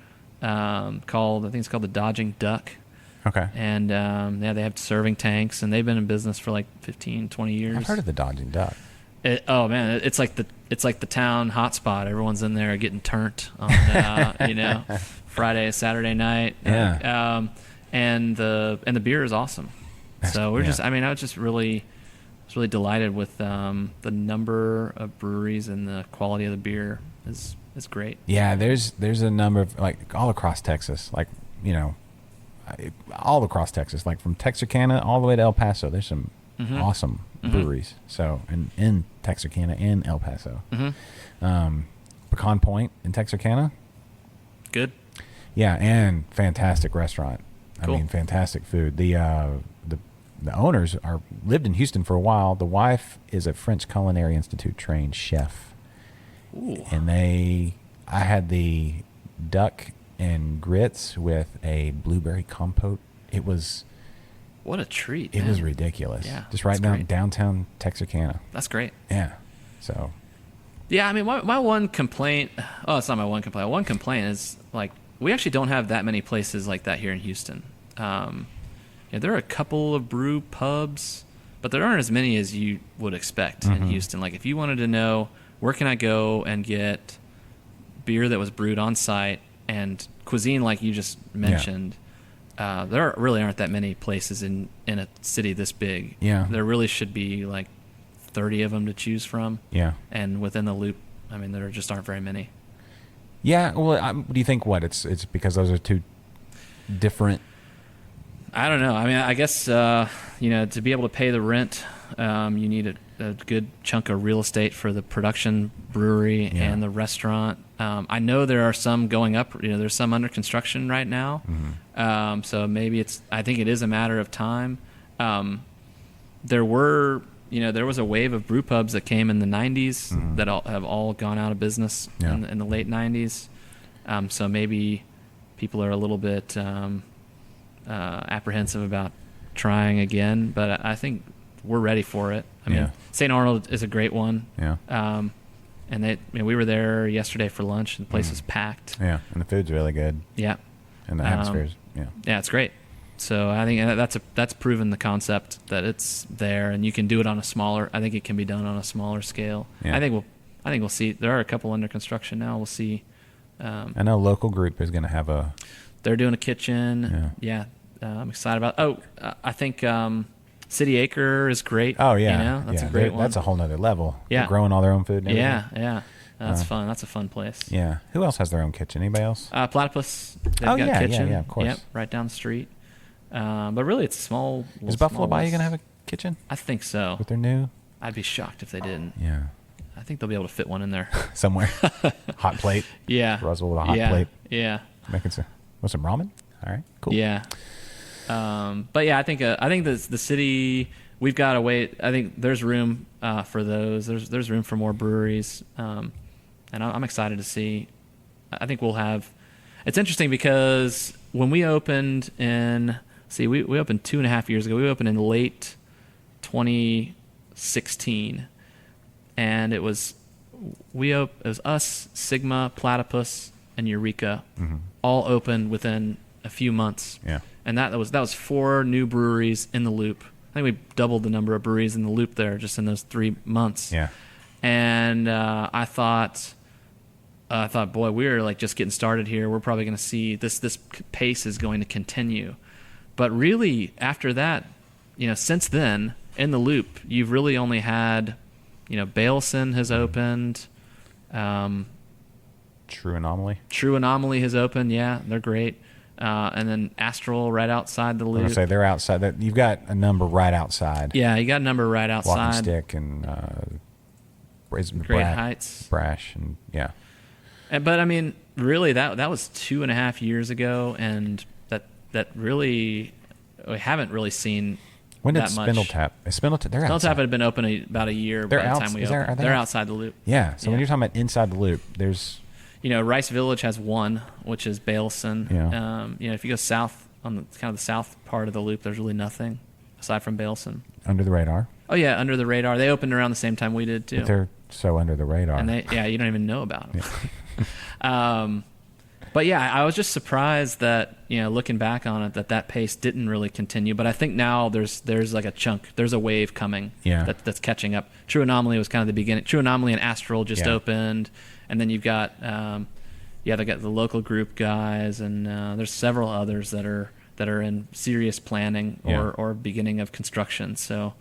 I think it's called the Dodging Duck. Okay. And they have serving tanks, and they've been in business for like 15, 20 years. I've heard of the Dodging Duck. Oh man, it's like the town hotspot. Everyone's in there getting turnt on Friday, Saturday night. Yeah. And the beer is awesome. So I was just really delighted with the number of breweries, and the quality of the beer is great. Yeah, there's a number of, like, all across Texas, like, all across Texas, like from Texarkana all the way to El Paso. There's some awesome breweries. So, and in Texarkana and El Paso. Pecan Point in Texarkana. Good. Yeah, and fantastic restaurant. Cool. I mean, fantastic food. The owners lived in Houston for a while. The wife is a French Culinary Institute trained chef. Ooh. And I had the duck and grits with a blueberry compote. It was what a treat. It was ridiculous. Yeah, just right downtown Texarkana. That's great. Yeah. So. Yeah, I mean, my one complaint. Oh, it's not my one complaint. One complaint is, like, we actually don't have that many places like that here in Houston. There are a couple of brew pubs, but there aren't as many as you would expect in Houston. Like, if you wanted to know where can I go and get beer that was brewed on site and cuisine like you just mentioned, there really aren't that many places in a city this big. Yeah. There really should be like 30 of them to choose from. Yeah. And within the loop, I mean, there just aren't very many. Yeah. Well, do you think it's because those are two different? I don't know. I mean, I guess, to be able to pay the rent, you need a good chunk of real estate for the production brewery and the restaurant. I know there are some going up. There's some under construction right now. So maybe I think it is a matter of time. There was a wave of brew pubs that came in the 90s that have all gone out of business in the late 90s. So maybe people are a little bit apprehensive about trying again, but I think we're ready for it. I mean, St. Arnold is a great one. Yeah. And we were there yesterday for lunch, and the place was packed. Yeah, and the food's really good. Yeah. And the atmosphere's yeah, it's great. So I think that's proven the concept that it's there, and you can do it on a smaller. I think it can be done on a smaller scale. Yeah. I think we'll see. There are a couple under construction now. We'll see. I know Local Group is going to have a. They're doing a kitchen. Yeah. I'm excited about. I think City Acre is great. Oh yeah, that's a great one. That's a whole nother level. Yeah, they're growing all their own food. And yeah. That's fun. That's a fun place. Yeah. Who else has their own kitchen? Anybody else? Platypus. They've got a kitchen. Yeah, of course. Yep, right down the street. But really, it's a small. Is Buffalo Bayou going to have a kitchen? I think so. With their new? I'd be shocked if they didn't. Yeah. I think they'll be able to fit one in there somewhere. Hot plate. Yeah. Roswell with a hot yeah. plate. Yeah. Making some ramen. All right, cool. Yeah. But yeah, I think the city, we've got to wait. I think there's room for those. There's room for more breweries, and I'm excited to see. I think we'll have. It's interesting because when we opened we opened 2.5 years ago. We opened in late 2016, and it was us, Sigma, Platypus, and Eureka, all opened within a few months. Yeah. And that was 4 new breweries in the Loop. I think we doubled the number of breweries in the Loop there just in those 3 months. Yeah. And I thought, boy, we're like just getting started here. We're probably going to see this pace is going to continue. But really, after that, since then, in the Loop, you've really only had, Baleson has opened. True Anomaly. True Anomaly has opened. Yeah, they're great. And then Astral right outside the I'm Loop. gonna say they're outside. You've got a number right outside. Yeah, you got a number right outside. Walking Stick and Great Heights. Brash, and yeah. But I mean, really, that was 2.5 years ago, and that really we haven't really seen. When did that much. Spindletap? They're outside. Spindletap had been open about a year by the time we opened. They're outside the Loop. Yeah. So when you're talking about inside the Loop, there's. Rice Village has one, which is Baleson. Yeah. If you go south on the south part of the Loop, there's really nothing aside from Baleson. Under the radar. Oh yeah, Under the Radar. They opened around the same time we did too. But they're so under the radar. And you don't even know about them. Yeah. But yeah, I was just surprised that looking back on it, that pace didn't really continue. But I think now there's like a chunk, there's a wave coming. Yeah. That's catching up. True Anomaly was kind of the beginning. True Anomaly and Astral just opened, and then you've got they got the local group guys, and there's several others that are in serious planning or beginning of construction. So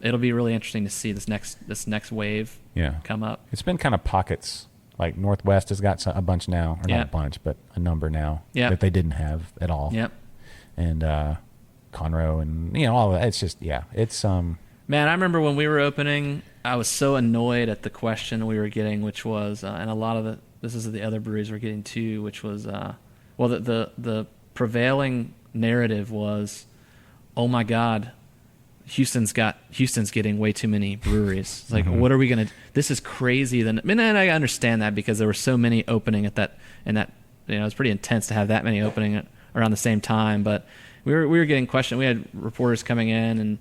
it'll be really interesting to see this next wave come up. It's been kind of pockets. Like Northwest has got a bunch now, or not a bunch, but a number now that they didn't have at all. Yep. And Conroe and all of that. It's just it's Man, I remember when we were opening, I was so annoyed at the question we were getting, which was, and a lot of this is the other breweries were getting too, which was, the prevailing narrative was, oh my God, Houston's getting way too many breweries. It's like, what are we gonna? This is crazy. And I understand that because there were so many opening at that, and that it was pretty intense to have that many opening around the same time. But we were getting questioned. We had reporters coming in, and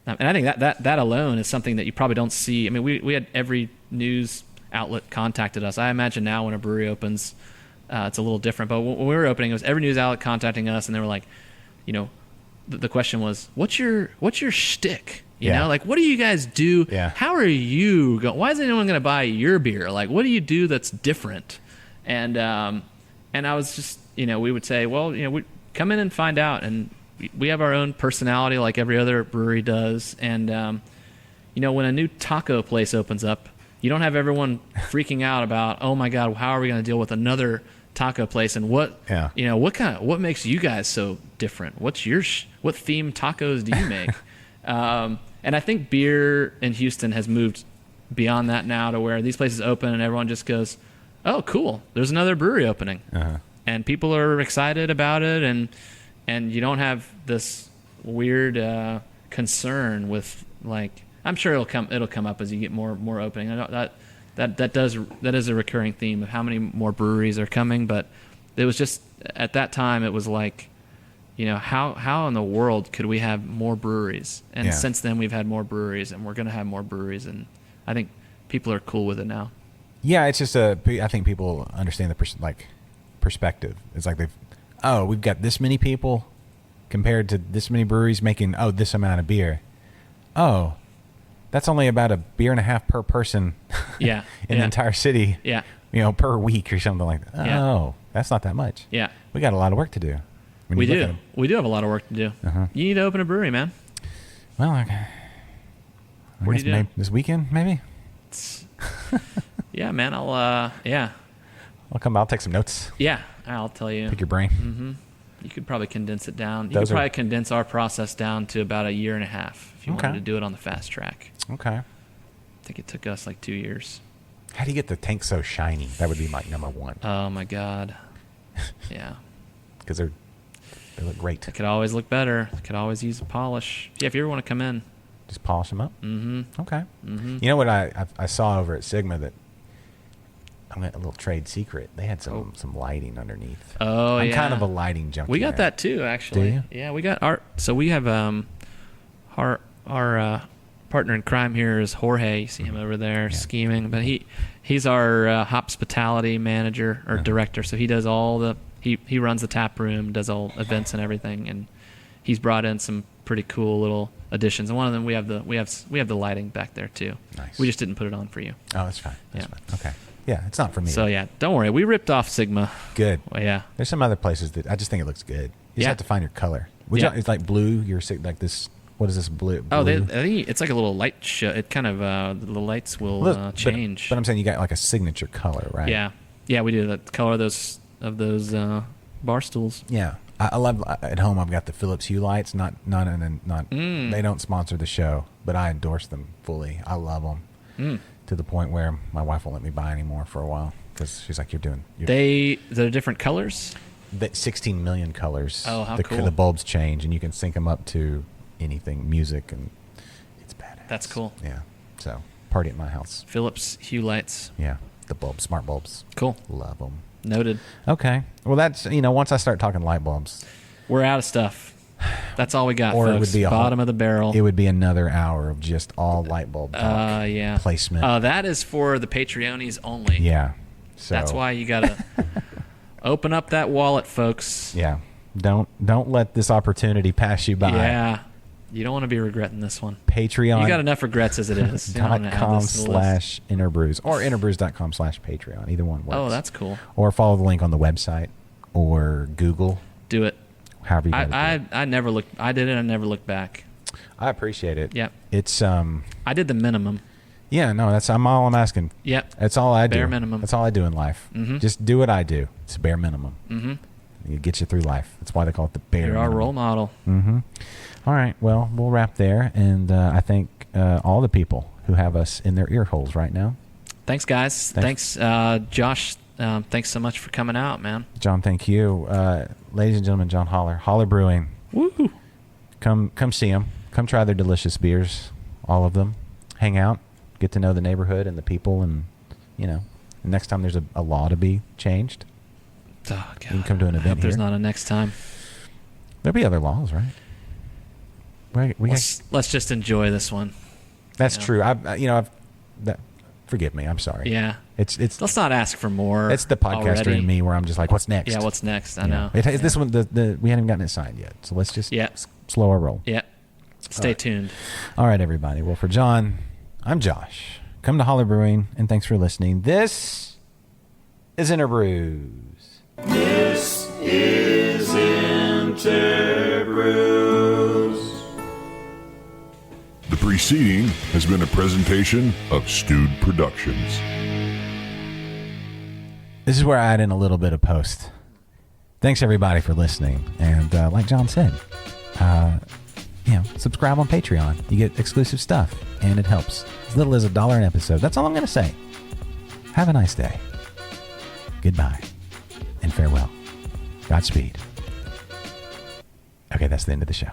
I think that alone is something that you probably don't see. I mean, we had every news outlet contacted us. I imagine now when a brewery opens, it's a little different. But when we were opening, it was every news outlet contacting us, and they were like, the question was, what's your shtick? You know, like, what do you guys do? Yeah. How are you going? Why is anyone going to buy your beer? Like, what do you do that's different? And I was just, we would say, well, we come in and find out. And we have our own personality like every other brewery does. And, when a new taco place opens up, you don't have everyone freaking out about, oh my God, how are we going to deal with another taco place, and what makes you guys so different? What's what theme tacos do you make? And I think beer in Houston has moved beyond that now to where these places open and everyone just goes, oh cool, there's another brewery opening. And people are excited about it, and you don't have this weird concern with, like, I'm sure it'll come up as you get more opening. I know that is a recurring theme of how many more breweries are coming, but it was just at that time it was like, how in the world could we have more breweries? And since then we've had more breweries, and we're going to have more breweries, and I think people are cool with it now. Yeah, it's just I think people understand the perspective. It's like we've got this many people compared to this many breweries making this amount of beer. Oh, that's only about a beer and a half per person in the entire city, per week or something like that. Oh, that's not that much. Yeah. We got a lot of work to do. We do. We do have a lot of work to do. You need to open a brewery, man. Well, I guess maybe this weekend, maybe? Yeah, man. I'll come by. I'll take some notes. Yeah, I'll tell you. Pick your brain. Mm-hmm. You could probably condense it down. You could probably condense our process down to about a year and a half if you wanted to do it on the fast track. Okay. think it took us like 2 years. How do you get the tank so shiny? That would be my number one. Oh my God. Yeah. Because they look great. It could always look better. It could always use a polish. Yeah, if you ever want to come in. Just polish them up? Mm-hmm. Okay. Mm-hmm. You know what I saw over at Sigma that, I'm a little trade secret. They had some lighting underneath. Oh, I'm yeah. kind of a lighting junkie. We got that too, actually. Do you? Yeah, we got our. So we have our partner in crime here is Jorge. You see him over there scheming, but he's our hospitality manager or director. So he does all the he runs the tap room, does all events and everything, and he's brought in some pretty cool little additions. And one of them we have the lighting back there too. Nice. We just didn't put it on for you. Oh, that's fine. That's Yeah. fine. Okay. Yeah, it's not for me. So yeah, don't worry. We ripped off Sigma. Good. Well, yeah. There's some other places that I just think it looks good. You just have to find your color. It's like blue. You're like this. What is this blue? Oh, blue? I think it's like a little light show. It kind of the lights will change. But I'm saying you got like a signature color, right? Yeah, we do the color of those bar stools. Yeah, I love at home. I've got the Philips Hue lights. Not. They don't sponsor the show, but I endorse them fully. I love them to the point where my wife won't let me buy any more for a while because she's like, They're different colors. 16 million colors. Oh, how the, cool! The bulbs change, and you can sync them up to anything, music, and it's badass. That's cool. Yeah. So party at my house. Philips Hue lights. Yeah, the bulbs, smart bulbs. Cool. Love them. Noted. Okay. Well, that's once I start talking light bulbs, we're out of stuff. That's all we got, or folks. it would be bottom of the barrel. It would be another hour of just all light bulb talk. Yeah. Placement. That is for the Patreonies only. Yeah. So That's why you gotta open up that wallet, folks. Yeah. Don't let this opportunity pass you by. Yeah. You don't want to be regretting this one. Patreon. You got enough regrets as it is. You don't wanna add this to the list. .com/InterBrews or InterBrews.com/Patreon. Either one works. Oh, that's cool. Or follow the link on the website or Google. Do it. However you gotta do it. I never looked. I did it. I never looked back. I appreciate it. Yep. It's I did the minimum. Yeah, no, I'm all I'm asking. Yep. That's all I do. Bare minimum. That's all I do in life. Mm-hmm. Just do what I do. It's bare minimum. Mm-hmm. It gets you through life. That's why they call it the bare You're minimum. our role model. Mm-hmm. All right. Well, we'll wrap there, and I thank all the people who have us in their ear holes right now. Thanks, guys. Thanks, Josh. Thanks so much for coming out, man. John, thank you. Ladies and gentlemen, John Holler, Holler Brewing. Woo! Come see them. Come try their delicious beers, all of them. Hang out, get to know the neighborhood and the people, and next time there's a law to be changed, Oh, God. you can come to an I event hope there's here. not a next time. There'll be other laws, right? Let's just enjoy this one. That's true. Forgive me. I'm sorry. Yeah. It's Let's not ask for more. it's the podcaster already. in me where I'm just like, what's next? Yeah, what's next? I You know. This one, we haven't gotten it signed yet, so let's just slow our roll. Yeah. Stay tuned. All right, everybody. Well, for John, I'm Josh. Come to Holler Brewing, and thanks for listening. This is InterBrews. This is InterBrews. The preceding has been a presentation of Stewed Productions. This is where I add in a little bit of post. Thanks, everybody, for listening. And like John said, subscribe on Patreon. You get exclusive stuff, and it helps. As little as $1 an episode. That's all I'm going to say. Have a nice day. Goodbye. And farewell. Godspeed. Okay, that's the end of the show.